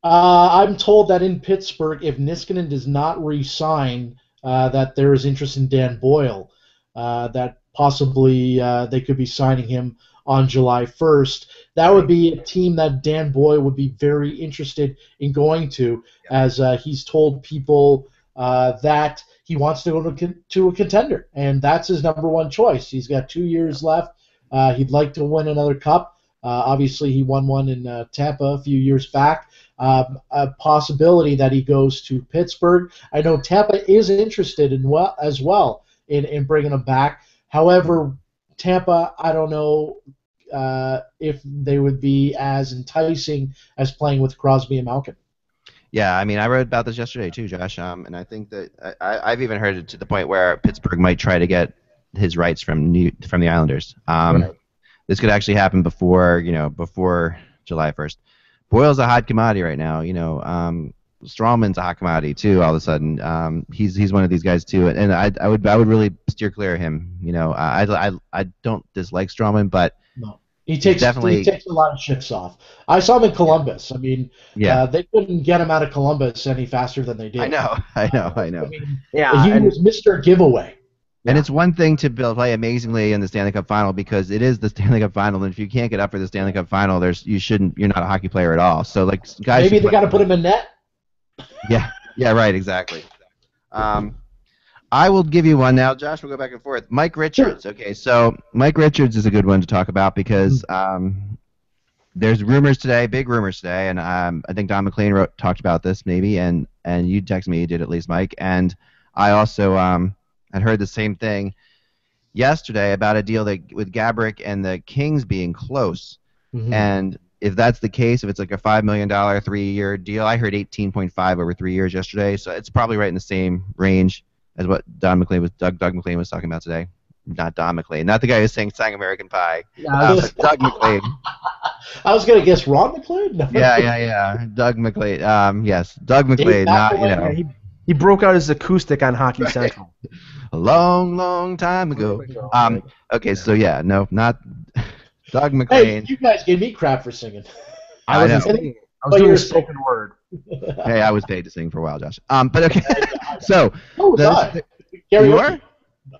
I'm told that in Pittsburgh, if Niskanen does not re-sign, that there is interest in Dan Boyle, that possibly they could be signing him on July 1st. That would be a team that Dan Boyle would be very interested in going to, as he's told people that he wants to go to a contender, and that's his number one choice. He's got 2 years left. He'd like to win another cup. Obviously, he won one in Tampa a few years back. A possibility that he goes to Pittsburgh. I know Tampa is interested as well in bringing him back. However, Tampa, I don't know if they would be as enticing as playing with Crosby and Malkin. Yeah, I mean, I wrote about this yesterday too, Josh, and I think that I've even heard it to the point where Pittsburgh might try to get his rights from the Islanders. Right. This could actually happen before July 1st. Boyle's a hot commodity right now. Strawman's a hot commodity too. All of a sudden, he's one of these guys too, and I would really steer clear of him. You know, I don't dislike Strawman, but No. He takes definitely a lot of shifts off. I saw him in Columbus. I mean, yeah. they couldn't get him out of Columbus any faster than they did. I know. I mean, Yeah, he was Mr. Giveaway. And it's one thing to play amazingly in the Stanley Cup Final because it is the Stanley Cup Final, and if you can't get up for the Stanley Cup Final, you're not a hockey player at all. So like guys, maybe they got to put him in net. Yeah, right, exactly. I will give you one now. Josh, we'll go back and forth. Mike Richards. Sure. Okay, so Mike Richards is a good one to talk about because there's rumors today, big rumors today, and I think Don McLean talked about this maybe, and you texted me, you did at least, Mike, and I also had heard the same thing yesterday about a deal with Gaborik and the Kings being close, and if that's the case, if it's like a $5 million 3-year deal, I heard 18.5 over 3 years yesterday, so it's probably right in the same range as what Doug McLean was talking about today. Not Don McLean, not the guy who's sang American Pie. But Doug McLean. I was gonna guess Ron McLean. No. Yeah. Doug McLean. Yes, Doug McLean. Not he broke out his acoustic on Hockey Central. A long time ago. Okay, so yeah, no, not Doug McLean. Hey, you guys gave me crap for singing. I wasn't singing. I was doing a spoken word. Hey, I was paid to sing for a while, Josh. But okay, so karaoke. You were?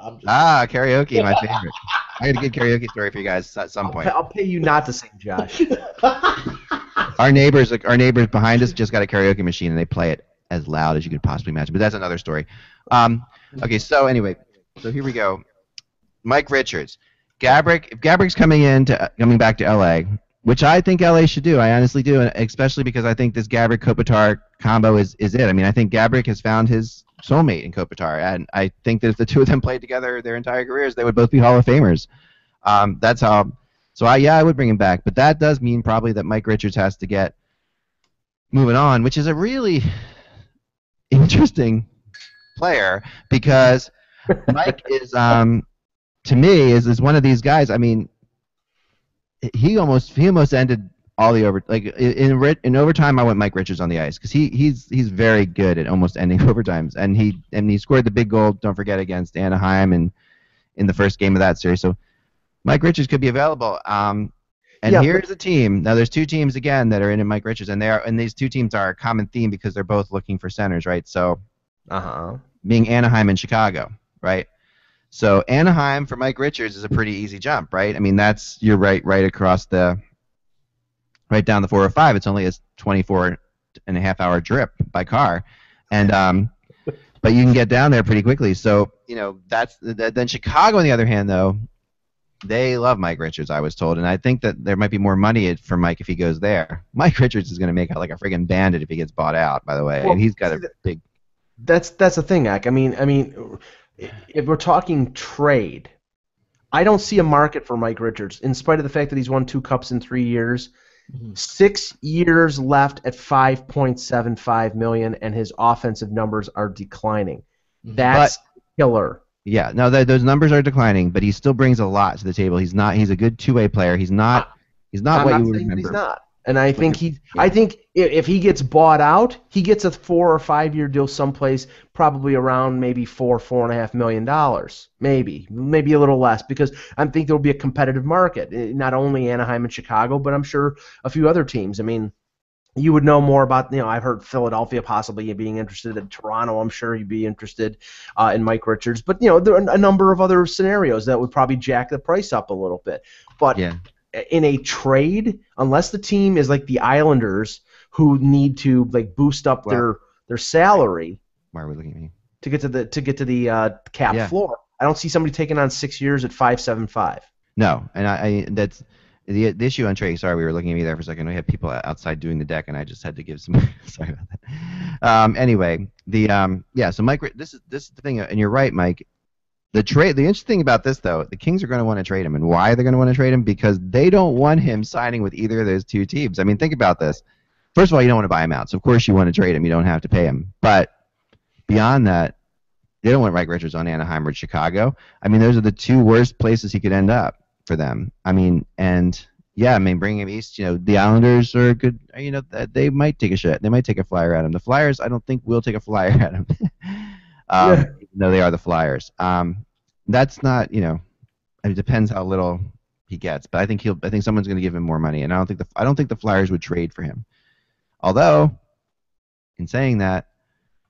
Karaoke, my favorite. I got a good karaoke story for you guys at some point. I'll pay you not to sing, Josh. Our neighbors behind us just got a karaoke machine, and they play it as loud as you could possibly imagine. But that's another story. Okay, so anyway, so here we go. Mike Richards, Gaborik. If Gaborik's coming back to LA, which I think LA should do, I honestly do, and especially because I think this Gaborik-Kopitar combo is it. I mean, I think Gaborik has found his soulmate in Kopitar, and I think that if the two of them played together their entire careers, they would both be Hall of Famers. That's how. So I would bring him back, but that does mean probably that Mike Richards has to get moving on, which is a really interesting player because Mike is to me is one of these guys. I mean, he almost ended all the in overtime. I went Mike Richards on the ice because he's very good at almost ending overtimes, and he scored the big goal. Don't forget against Anaheim and in the first game of that series. So Mike Richards could be available. Here's the team. Now there's two teams again that are in Mike Richards, and these two teams are a common theme because they're both looking for centers, right? So, being Anaheim and Chicago, right? So Anaheim for Mike Richards is a pretty easy jump, right? I mean you're right across right down the 405. It's only a 24.5-hour trip by car, and but you can get down there pretty quickly. So then Chicago on the other hand though. They love Mike Richards, I was told, and I think that there might be more money for Mike if he goes there. Mike Richards is going to make out like a friggin' bandit if he gets bought out, by the way. Well, and he's got a big... That's the thing, Ak. I mean, if we're talking trade, I don't see a market for Mike Richards, in spite of the fact that he's won 2 cups in 3 years. 6 years left at $5.75 million, and his offensive numbers are declining. That's killer. Yeah, no, those numbers are declining, but he still brings a lot to the table. He's a good two-way player. He's not what you would remember. He's not. And I think if he gets bought out, he gets a 4 or 5 year deal someplace, probably around maybe $4.5 million, maybe a little less, because I think there will be a competitive market. Not only Anaheim and Chicago, but I'm sure a few other teams. I mean, you would know more about, I've heard Philadelphia possibly being interested in Toronto. I'm sure you'd be interested in Mike Richards. But, there are a number of other scenarios that would probably jack the price up a little bit. But in a trade, unless the team is like the Islanders who need to boost up their salary. Why are we looking at me? To get to the cap floor. I don't see somebody taking on 6 years at $5.75. No, and I that's... The issue on trade, sorry, we were looking at me there for a second. We had people outside doing the deck, and I just had to give some. Sorry about that. Anyway, so Mike, this is the thing, and you're right, Mike. The interesting thing about this, though, the Kings are going to want to trade him, and why they're going to want to trade him? Because they don't want him signing with either of those two teams. I mean, think about this. First of all, you don't want to buy him out, so of course you want to trade him. You don't have to pay him, but beyond that, they don't want Mike Richards on Anaheim or Chicago. I mean, those are the two worst places he could end up for them. I mean, and Yeah, I mean, bring him east. The Islanders are good. They might take a shot. They might take a flyer at him. The Flyers, I don't think will take a flyer at him. Yeah. Even though they are the Flyers. That's not. It depends how little he gets, but I think someone's going to give him more money, and I don't think the Flyers would trade for him. Although, in saying that,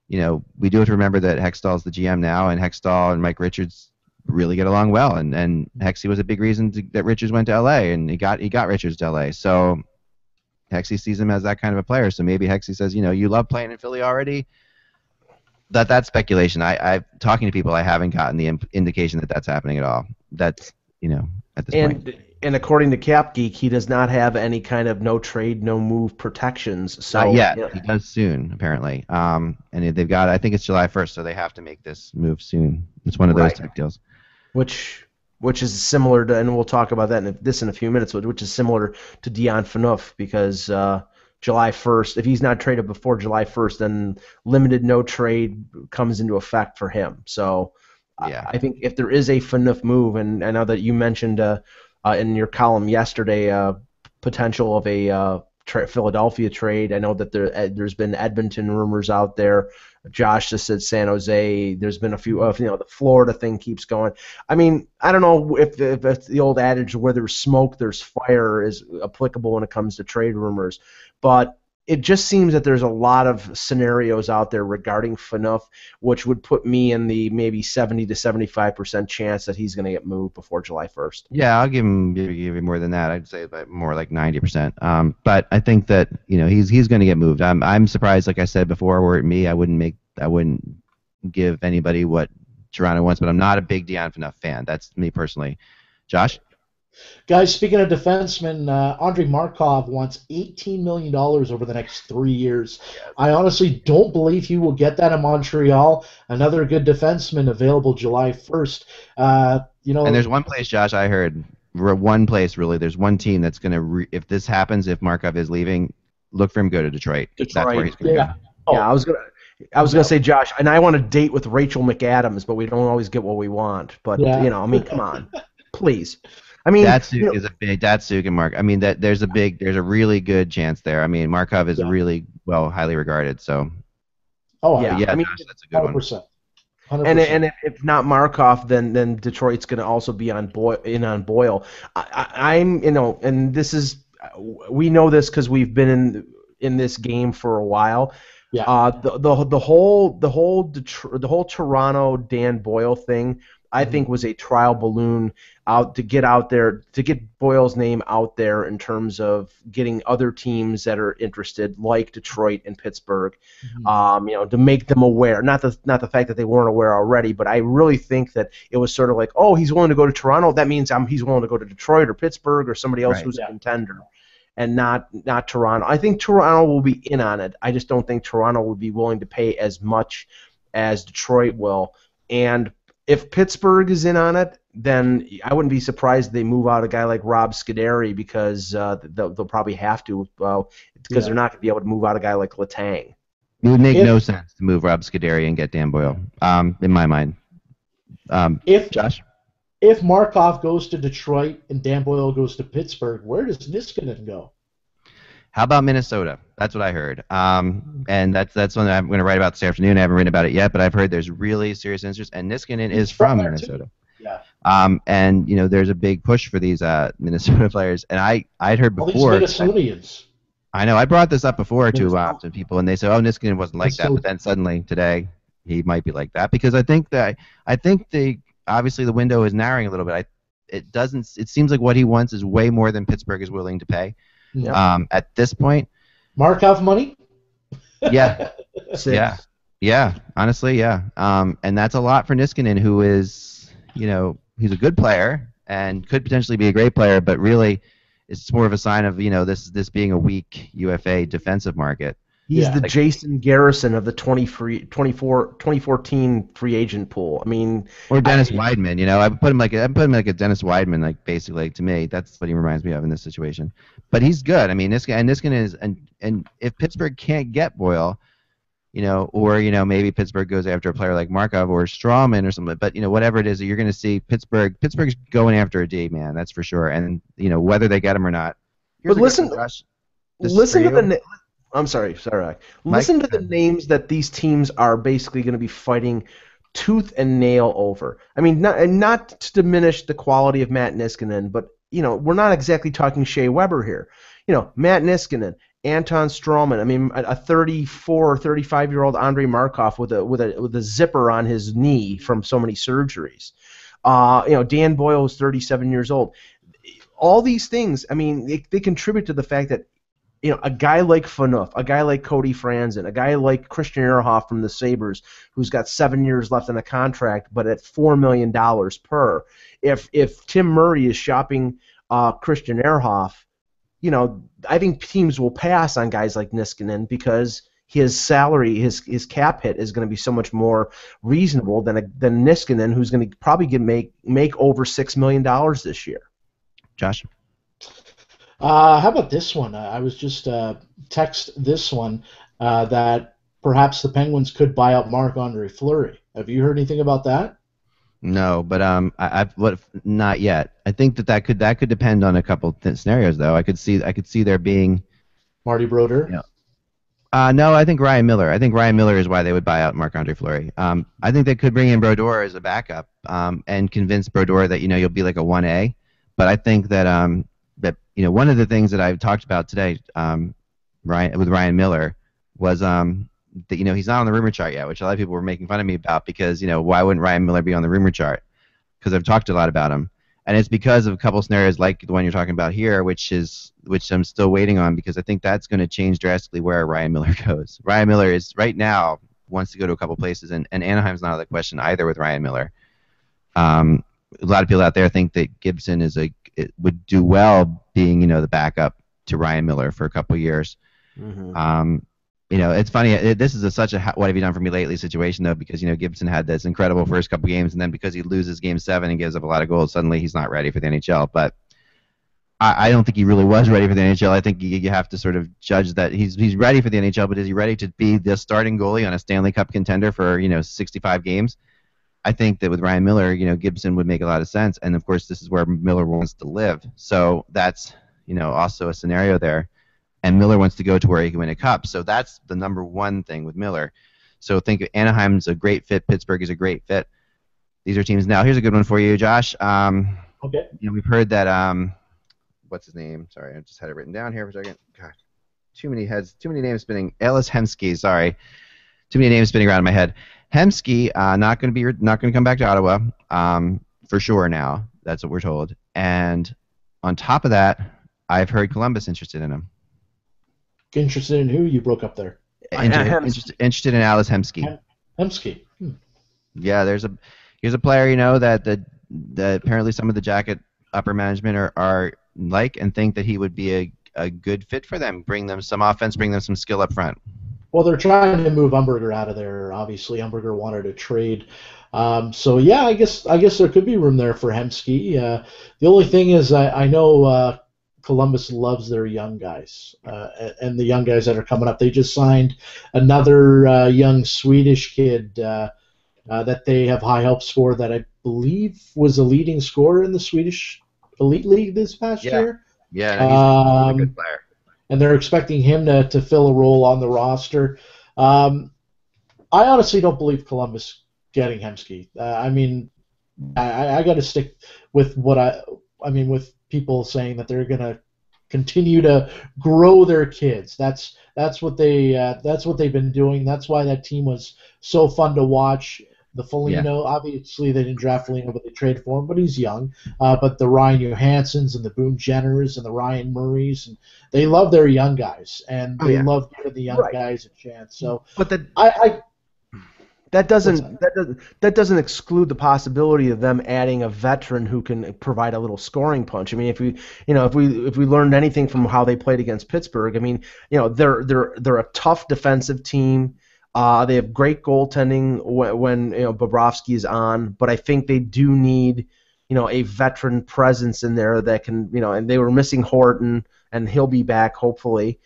we do have to remember that Hextall's the GM now, and Hextall and Mike Richards really get along well, and Hexy was a big reason that Richards went to LA, and he got Richards to LA. So Hexy sees him as that kind of a player. So maybe Hexy says, you love playing in Philly already. That's speculation. I talking to people, I haven't gotten the indication that that's happening at all. That's at this point. And according to Cap Geek, he does not have any kind of no trade, no move protections. So Not yet. He does soon, apparently. And they've got, I think it's July 1st, so they have to make this move soon. It's one of those type deals. Which is similar to, and we'll talk about that in a few minutes, which is similar to Dion Phaneuf, because July 1st, if he's not traded before July 1st, then limited no trade comes into effect for him. So yeah. I think if there is a Phaneuf move, and I know that you mentioned in your column yesterday potential of a Philadelphia trade. I know that there's been Edmonton rumors out there. Josh just said San Jose. There's been a few the Florida thing keeps going. I mean, I don't know if the old adage where there's smoke, there's fire is applicable when it comes to trade rumors, but it just seems that there's a lot of scenarios out there regarding Phaneuf, which would put me in the maybe 70 to 75% chance that he's going to get moved before July 1st. Yeah, I'll give him more than that. I'd say more like 90%. But I think that he's going to get moved. I'm surprised, like I said before, were it me, I wouldn't give anybody what Toronto wants. But I'm not a big Dion Phaneuf fan. That's me personally. Josh? Guys, speaking of defensemen, Andrei Markov wants $18 million over the next 3 years. I honestly don't believe he will get that in Montreal. Another good defenseman available July 1st. And there's one place, Josh, I heard, one place really, there's one team that's going to, if this happens, if Markov is leaving, look for him to go to Detroit. That's where he's going to go. Oh. Yeah, I was gonna say, Josh, and I want to date with Rachel McAdams, but we don't always get what we want. But I mean, come on, please. I mean, Datsuk is a big Datsuk and Mark. I mean, there's a really good chance there. I mean, Markov is really highly regarded. So. Oh yeah, I mean, that's a good 100%. 100%. And if not Markov, then Detroit's going to also be on Boyle. I'm and this is, we know this because we've been in this game for a while. Yeah. The whole Toronto Dan Boyle thing, I think, was a trial balloon to get out there, to get Boyle's name out there in terms of getting other teams that are interested, like Detroit and Pittsburgh, to make them aware. Not the fact that they weren't aware already, but I really think that it was sort of like, oh, he's willing to go to Toronto. That means he's willing to go to Detroit or Pittsburgh or somebody else who's a contender, and not Toronto. I think Toronto will be in on it. I just don't think Toronto would be willing to pay as much as Detroit will. And if Pittsburgh is in on it, then I wouldn't be surprised they move out a guy like Rob Scuderi, because they'll probably have to, because they're not going to be able to move out a guy like Letang. It would make no sense to move Rob Scuderi and get Dan Boyle, in my mind. Josh? If Markov goes to Detroit and Dan Boyle goes to Pittsburgh, where does Niskanen go? How about Minnesota? That's what I heard. And that's one that I'm going to write about this afternoon. I haven't written about it yet, but I've heard there's really serious interest, and Niskanen is from Minnesota. Too. Yeah. And there's a big push for these Minnesota players, and I'd heard before. All these Minnesotans. I know. I brought this up before to people, and they said, "Oh, Niskanen wasn't like that," but then suddenly today he might be like that, because I think obviously the window is narrowing a little bit. It seems like what he wants is way more than Pittsburgh is willing to pay. Yeah. At this point. Markov money? Yeah. Yeah. Honestly, yeah. And that's a lot for Niskanen, who is, he's a good player and could potentially be a great player, but really it's more of a sign of, this being a weak UFA defensive market. He's the Jason Garrison of the 2014 free agent pool. I mean, or Dennis Weidman. I put him like a Dennis Weidman, like basically to me. That's what he reminds me of in this situation. But he's good. I mean, Niskanen is, and if Pittsburgh can't get Boyle, or maybe Pittsburgh goes after a player like Markov or Strawman or something. But whatever it is, you're going to see Pittsburgh's going after a D man. That's for sure. And whether they get him or not, Here's But a good listen, one, Josh. This is listen for to the. you. I'm sorry, Mike. Mike? Listen to the names that these teams are basically going to be fighting tooth and nail over. I mean, not to diminish the quality of Matt Niskanen, but we're not exactly talking Shea Weber here. Matt Niskanen, Anton Stroman. I mean, a 34 or 35-year-old Andrei Markov with a zipper on his knee from so many surgeries. Dan Boyle is 37 years old. All these things, I mean, they contribute to the fact that a guy like Phaneuf, a guy like Cody Franzen, a guy like Christian Ehrhoff from the Sabres, who's got 7 years left on a contract, but at $4 million per. If Tim Murray is shopping Christian Ehrhoff, I think teams will pass on guys like Niskanen because his salary, his cap hit is going to be so much more reasonable than Niskanen, who's going to probably make over $6 million this year. Josh? How about this one? I was just text this one that perhaps the Penguins could buy out Marc-Andre Fleury. Have you heard anything about that? No, but I've not yet. I think that could depend on a couple scenarios though. I could see there being Marty Brodeur. Yeah. No, I think Ryan Miller. I think Ryan Miller is why they would buy out Marc-Andre Fleury. I think they could bring in Brodeur as a backup and convince Brodeur that you'll be like a 1A. But I think that one of the things that I've talked about today, with Ryan Miller, was that he's not on the rumor chart yet, which a lot of people were making fun of me about because why wouldn't Ryan Miller be on the rumor chart? Because I've talked a lot about him, and it's because of a couple scenarios like the one you're talking about here, which I'm still waiting on because I think that's going to change drastically where Ryan Miller goes. Ryan Miller is right now wants to go to a couple places, and Anaheim's not out of the question either with Ryan Miller. A lot of people out there think that Gibson would do well being the backup to Ryan Miller for a couple years. Mm-hmm. It's funny. This is such a what have you done for me lately situation though because Gibson had this incredible first couple games and then because he loses Game 7 and gives up a lot of goals, suddenly he's not ready for the NHL. But I don't think he really was ready for the NHL. I think you have to sort of judge that he's ready for the NHL, but is he ready to be the starting goalie on a Stanley Cup contender for 65 games? I think that with Ryan Miller, Gibson would make a lot of sense, and of course, this is where Miller wants to live. So that's also a scenario there, and Miller wants to go to where he can win a cup. So that's the number one thing with Miller. So think Anaheim's a great fit, Pittsburgh is a great fit. These are teams. Now here's a good one for you, Josh. Okay. We've heard that what's his name? Sorry, I just had it written down here for a second. God, too many names spinning. Ellis Hemsky. Sorry, too many names spinning around in my head. Hemsky not going to come back to Ottawa for sure now. That's what we're told. And on top of that, I've heard Columbus interested in him. Interested in who? You broke up there. Interested in Alice Hemsky. Hemsky. Yeah, here's a player that apparently some of the Jacket upper management are like and think that he would be a good fit for them. Bring them some offense, bring them some skill up front. Well, they're trying to move Umberger out of there. Obviously, Umberger wanted to trade. So yeah, I guess there could be room there for Hemsky. The only thing is, I know Columbus loves their young guys, and the young guys that are coming up. They just signed another young Swedish kid that they have high hopes for. That I believe was a leading scorer in the Swedish Elite League this past year. Yeah, he's a good player. And they're expecting him to fill a role on the roster. I honestly don't believe Columbus getting Hemsky. I mean, I got to stick with with people saying that they're going to continue to grow their kids. That's what they've been doing. That's why that team was so fun to watch. The Foligno, obviously they didn't draft Foligno, but they traded for him, but he's young. But the Ryan Johanssons and the Boone Jenners and the Ryan Murrays, and they love their young guys, and they love giving the young guys a chance. So, but that doesn't exclude the possibility of them adding a veteran who can provide a little scoring punch. I mean, if we learned anything from how they played against Pittsburgh, I mean, they're a tough defensive team. They have great goaltending when Bobrovsky is on, but I think they do need a veteran presence in there that can and they were missing Horton, and he'll be back hopefully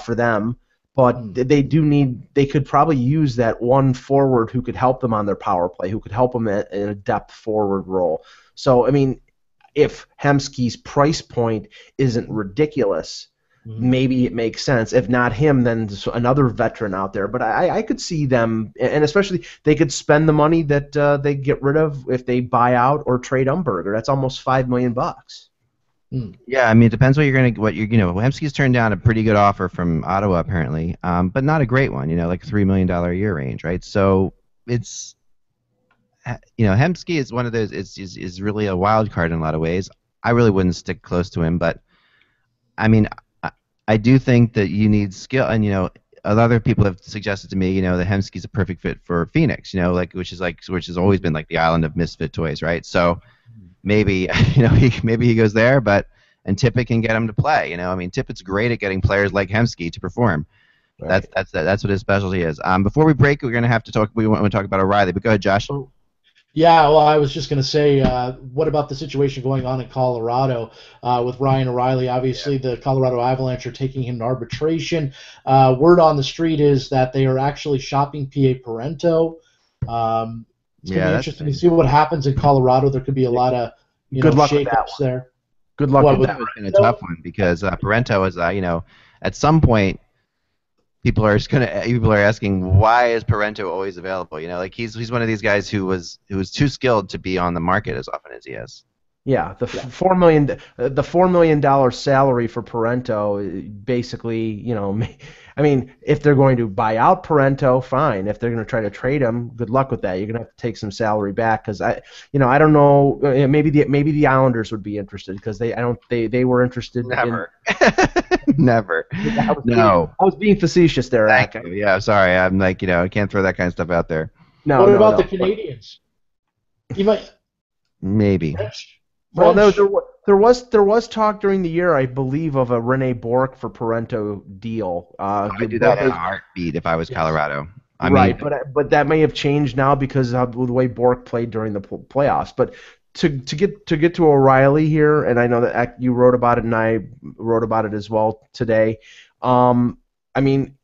for them. But they could probably use that one forward who could help them on their power play, who could help them in a depth forward role. So I mean, if Hemsky's price point isn't ridiculous, maybe it makes sense. If not him, then there's another veteran out there. But I could see them, and especially they could spend the money that they get rid of if they buy out or trade Umberger. That's almost $5 million. Yeah, I mean, it depends Hemsky's turned down a pretty good offer from Ottawa apparently, but not a great one. Like $3 million a year range, right? So it's, Hemsky is one of those. Is really a wild card in a lot of ways. I really wouldn't stick close to him, but I mean, I do think that you need skill, and other people have suggested to me, that Hemsky's a perfect fit for Phoenix, which has always been like the island of misfit toys, right? So maybe maybe he goes there, and Tippett can get him to play. I mean, Tippett's great at getting players like Hemsky to perform. Right. That's what his specialty is. Before we break, we're going to have to talk. We want to talk about O'Reilly, but go ahead, Josh. Yeah, well, I was just going to say, what about the situation going on in Colorado with Ryan O'Reilly? Obviously, the Colorado Avalanche are taking him to arbitration. Word on the street is that they are actually shopping PA Parento. It's going to be interesting to see what happens in Colorado. There could be a lot of shake-ups there. Good luck with that. That has been a tough one because Parento is, at some point, people are asking, why is Parento always available? He's one of these guys who was too skilled to be on the market as often as he is. Yeah, the $4 million salary for Parento, basically, I mean, if they're going to buy out Parento, fine. If they're going to try to trade him, good luck with that. You're going to have to take some salary back because I don't know. Maybe the Islanders would be interested because they were interested. Never. Never. I was being facetious there. Thank you. Yeah, sorry. I'm I can't throw that kind of stuff out there. No. What about the Canadians? You might. Maybe. Well, no, there was talk during the year, I believe, of a Rene Bourque for Parento deal. I'd do that in a heartbeat if I was Colorado. But that may have changed now because of the way Bourque played during the playoffs. But to get to O'Reilly here, and I know that you wrote about it and I wrote about it as well today. I mean,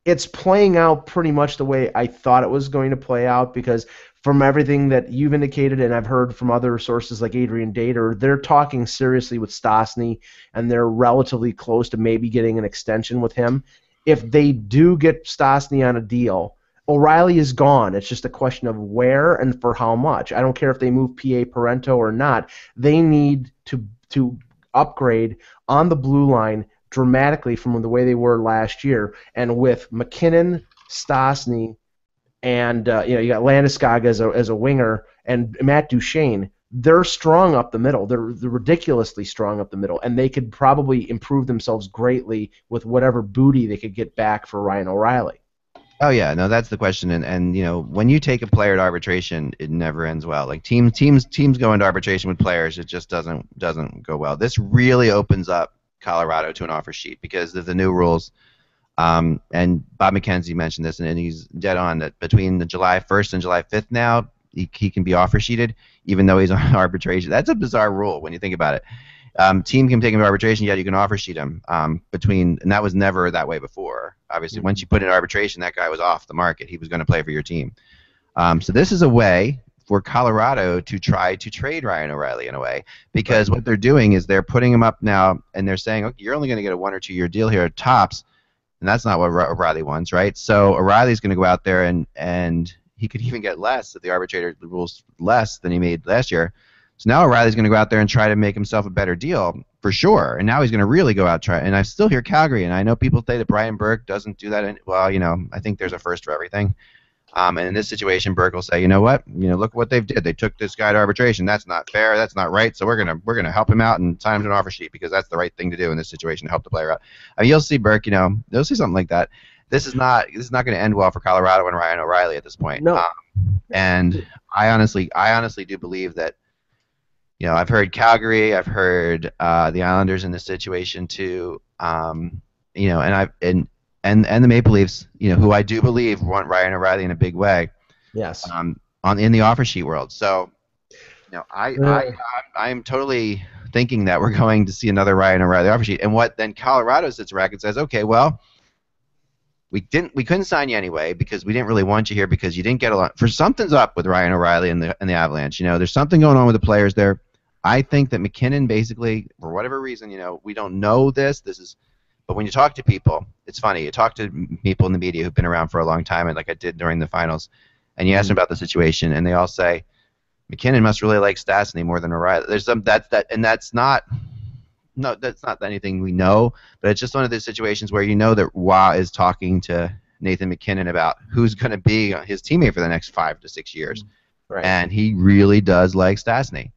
it's playing out pretty much the way I thought it was going to play out because from everything that you've indicated and I've heard from other sources like Adrian Dater, they're talking seriously with Stastny and they're relatively close to maybe getting an extension with him. If they do get Stastny on a deal, O'Reilly is gone. It's just a question of where and for how much. I don't care if they move PA Parento or not. They need to upgrade on the blue line dramatically from the way they were last year. And with McKinnon, Stastny, and you got Landeskog as a winger, and Matt Duchene, they're strong up the middle. They're ridiculously strong up the middle, and they could probably improve themselves greatly with whatever booty they could get back for Ryan O'Reilly. Oh yeah, no, that's the question, and when you take a player to arbitration, it never ends well. Like teams go into arbitration with players, it just doesn't go well. This really opens up Colorado to an offer sheet because of the new rules. And Bob McKenzie mentioned this, and he's dead on that between the July 1st and July 5th now, he can be offer sheeted, even though he's on arbitration. That's a bizarre rule when you think about it. Team can take him to arbitration, yet you can offer sheet him and that was never that way before. Obviously, once you put in arbitration, that guy was off the market. He was going to play for your team. So this is a way for Colorado to try to trade Ryan O'Reilly in a way, because what they're doing is they're putting him up now, and they're saying, okay, you're only going to get a 1 or 2 year deal here at tops. And that's not what O'Reilly wants, right? So O'Reilly's going to go out there and he could even get less if the arbitrator rules less than he made last year. So now O'Reilly's going to go out there and try to make himself a better deal for sure. And now he's going to really go out and try. And I still hear Calgary, and I know people say that Brian Burke doesn't do that. I think there's a first for everything. And in this situation, Burke will say, you know what? Look what they've did. They took this guy to arbitration. That's not fair. That's not right. So we're gonna help him out and sign him to an offer sheet because that's the right thing to do in this situation to help the player out. I mean, you'll see Burke. You'll see something like that. This is not going to end well for Colorado and Ryan O'Reilly at this point. No. And I honestly do believe that. I've heard Calgary. I've heard the Islanders in this situation too. And the Maple Leafs, who I do believe want Ryan O'Reilly in a big way. Yes. In the offer sheet world. So, I'm totally thinking that we're going to see another Ryan O'Reilly offer sheet. And what then Colorado sits back and says, okay, well, we couldn't sign you anyway because we didn't really want you here because you didn't get a lot. For something's up with Ryan O'Reilly and the Avalanche. There's something going on with the players there. I think that McKinnon basically, for whatever reason, we don't know this. But when you talk to people, it's funny. You talk to people in the media who've been around for a long time, and like I did during the finals, and you ask them about the situation, and they all say McKinnon must really like Stastny more than O'Reilly. There's some and that's not anything we know, but it's just one of those situations where that Roy is talking to Nathan McKinnon about who's going to be his teammate for the next 5 to 6 years, Right. and he really does like Stastny.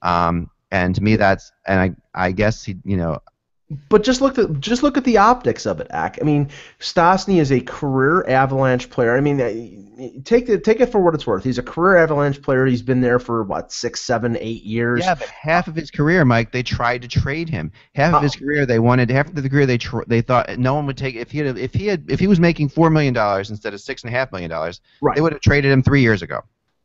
And to me, I guess he. But just look at the optics of it, Ak. I mean, Stastny is a career Avalanche player. I mean, take it for what it's worth. He's a career Avalanche player. He's been there for 6, 7, 8 years. Yeah, but half of his career, Mike, they tried to trade him. Half of his career, half of the career they thought no one would take if he was making $4 million instead of $6.5 million. Right. They would have traded him 3 years ago.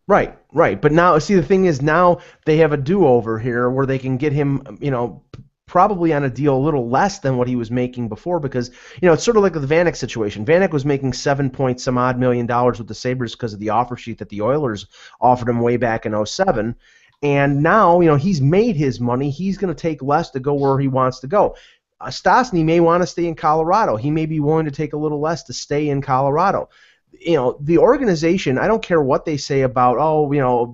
Right. But now, see, the thing is, now they have a do-over here where they can get him, probably on a deal a little less than what he was making before, because it's sort of like the Vanek situation. Vanek was making $7 million with the Sabres because of the offer sheet that the Oilers offered him way back in 2007, and now he's made his money. He's going to take less to go where he wants to go. Stastny may want to stay in Colorado. He may be willing to take a little less to stay in Colorado. The organization, I don't care what they say about,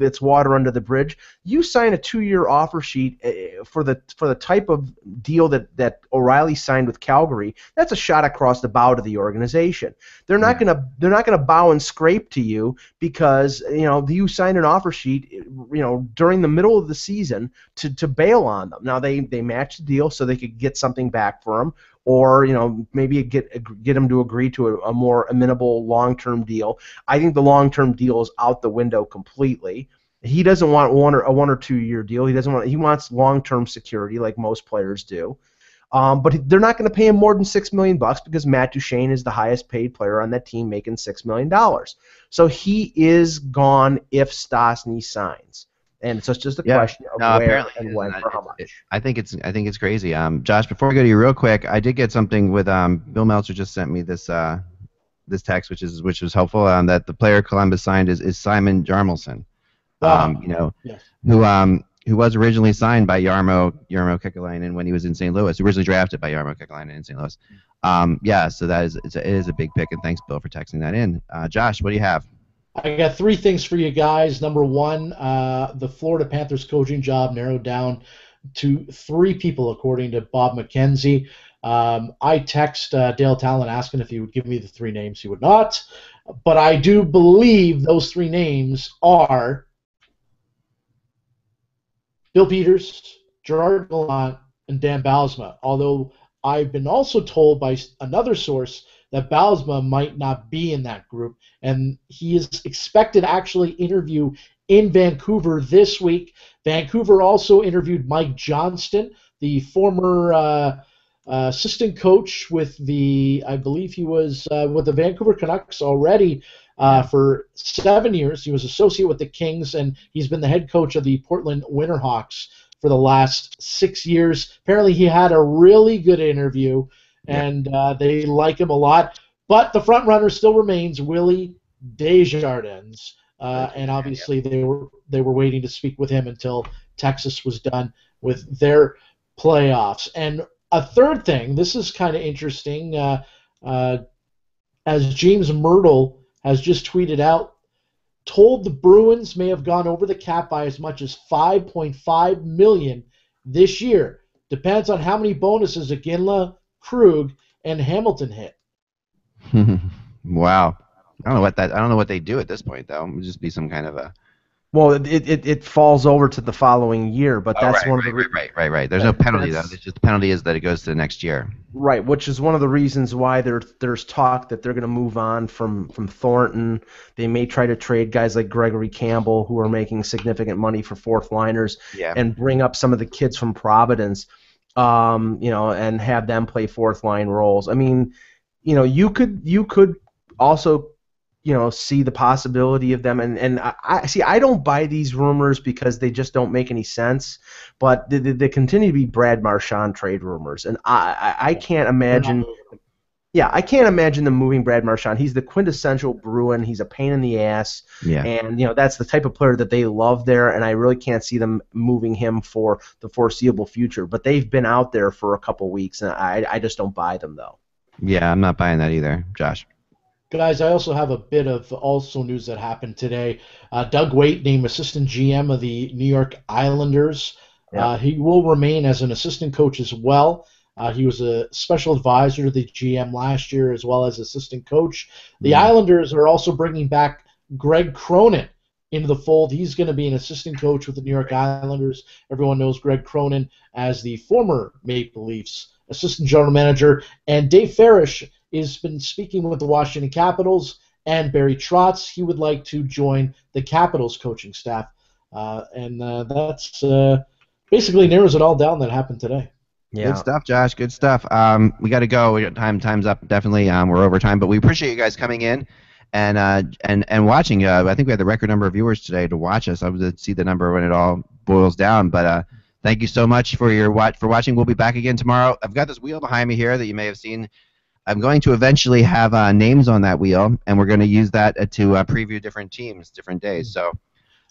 it's water under the bridge. You sign a 2-year offer sheet for the type of deal that O'Reilly signed with Calgary. That's a shot across the bow to the organization. They're not gonna bow and scrape to you because you signed an offer sheet during the middle of the season to bail on them. Now they matched the deal so they could get something back for him. Or maybe get him to agree to a more amenable long-term deal. I think the long-term deal is out the window completely. He doesn't want a 1 or 2 year deal. He wants long-term security like most players do. But they're not going to pay him more than $6 million because Matt Duchene is the highest paid player on that team, making $6 million. So he is gone if Stastny signs. And so it's just a question of where and when for how much. I think it's crazy. Josh, before we go to you real quick, I did get something with Bill Meltzer just sent me this text, which was helpful. That the player Columbus signed is Simon Jarmelson, yes. who was originally signed by Jarmo Kekalainen when he was in St. Louis. Originally drafted by Jarmo Kekalainen in St. Louis. So it is a big pick, and thanks, Bill, for texting that in. Josh, what do you have? I got 3 things for you guys. Number 1, the Florida Panthers coaching job narrowed down to 3 people, according to Bob McKenzie. I text Dale Talon asking if he would give me the 3 names. He would not. But I do believe those 3 names are Bill Peters, Gerard Gallant, and Dan Bylsma, although I've been also told by another source that Bylsma might not be in that group, and he is expected to actually interview in Vancouver this week. Vancouver also interviewed Mike Johnston, the former assistant coach with I believe he was with the Vancouver Canucks already for 7 years. He was associate with the Kings, and he's been the head coach of the Portland Winterhawks for the last 6 years. Apparently he had a really good interview, and they like him a lot. But the front runner still remains Willie Desjardins, and obviously they were waiting to speak with him until Texas was done with their playoffs. And a third thing, this is kind of interesting, as James Myrtle has just tweeted out, told the Bruins may have gone over the cap by as much as $5.5 million this year. Depends on how many bonuses Iginla, Krug, and Hamilton hit. Wow. I don't know what they do at this point, though. It would just be some kind of a. Well, it falls over to the following year, but that's one of the right. There's no penalty though. It's just the penalty is that it goes to the next year. Right, which is one of the reasons why there's talk that they're going to move on from Thornton. They may try to trade guys like Gregory Campbell, who are making significant money for fourth liners, and bring up some of the kids from Providence, and have them play fourth line roles. I mean, you could also see the possibility of them, and I don't buy these rumors because they just don't make any sense, but they continue to be Brad Marchand trade rumors, and I can't imagine Yeah, I can't imagine them moving Brad Marchand. He's the quintessential Bruin. He's a pain in the ass. Yeah. And, that's the type of player that they love there, and I really can't see them moving him for the foreseeable future. But they've been out there for a couple weeks, and I just don't buy them, though. Yeah, I'm not buying that either, Josh. Guys, I also have a bit of also news that happened today. Doug Waite named assistant GM of the New York Islanders. Yeah. He will remain as an assistant coach as well. He was a special advisor to the GM last year as well as assistant coach. The Islanders are also bringing back Greg Cronin into the fold. He's going to be an assistant coach with the New York Islanders. Everyone knows Greg Cronin as the former Maple Leafs assistant general manager. And Dave Farish has been speaking with the Washington Capitals and Barry Trotz. He would like to join the Capitals coaching staff. And that's basically narrows it all down that happened today. Yeah. Good stuff, Josh. Good stuff. We got to go. We got time's up. Definitely, we're over time, but we appreciate you guys coming in and watching. I think we had the record number of viewers today to watch us. I would see the number when it all boils down. But thank you so much for watching. We'll be back again tomorrow. I've got this wheel behind me here that you may have seen. I'm going to eventually have names on that wheel, and we're going to use that to preview different teams, different days. So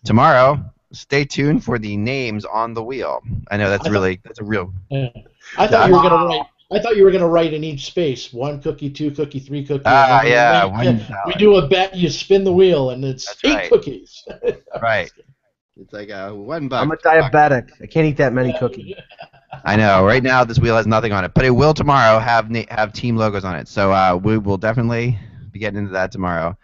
tomorrow, stay tuned for the names on the wheel. I know that's a real. Yeah. I thought you were gonna write in each space 1 cookie, 2 cookie, 3 cookie. We do a bet. You spin the wheel, and it's 8 cookies. Right. It's like $1. I'm a diabetic. I can't eat that many cookies. I know. Right now, this wheel has nothing on it, but it will tomorrow have team logos on it. So we will definitely be getting into that tomorrow.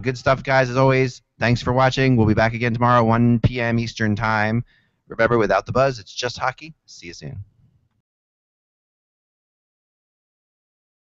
Good stuff, guys. As always, thanks for watching. We'll be back again tomorrow, 1 p.m. Eastern Time. Remember, without the buzz, it's just hockey. See you soon.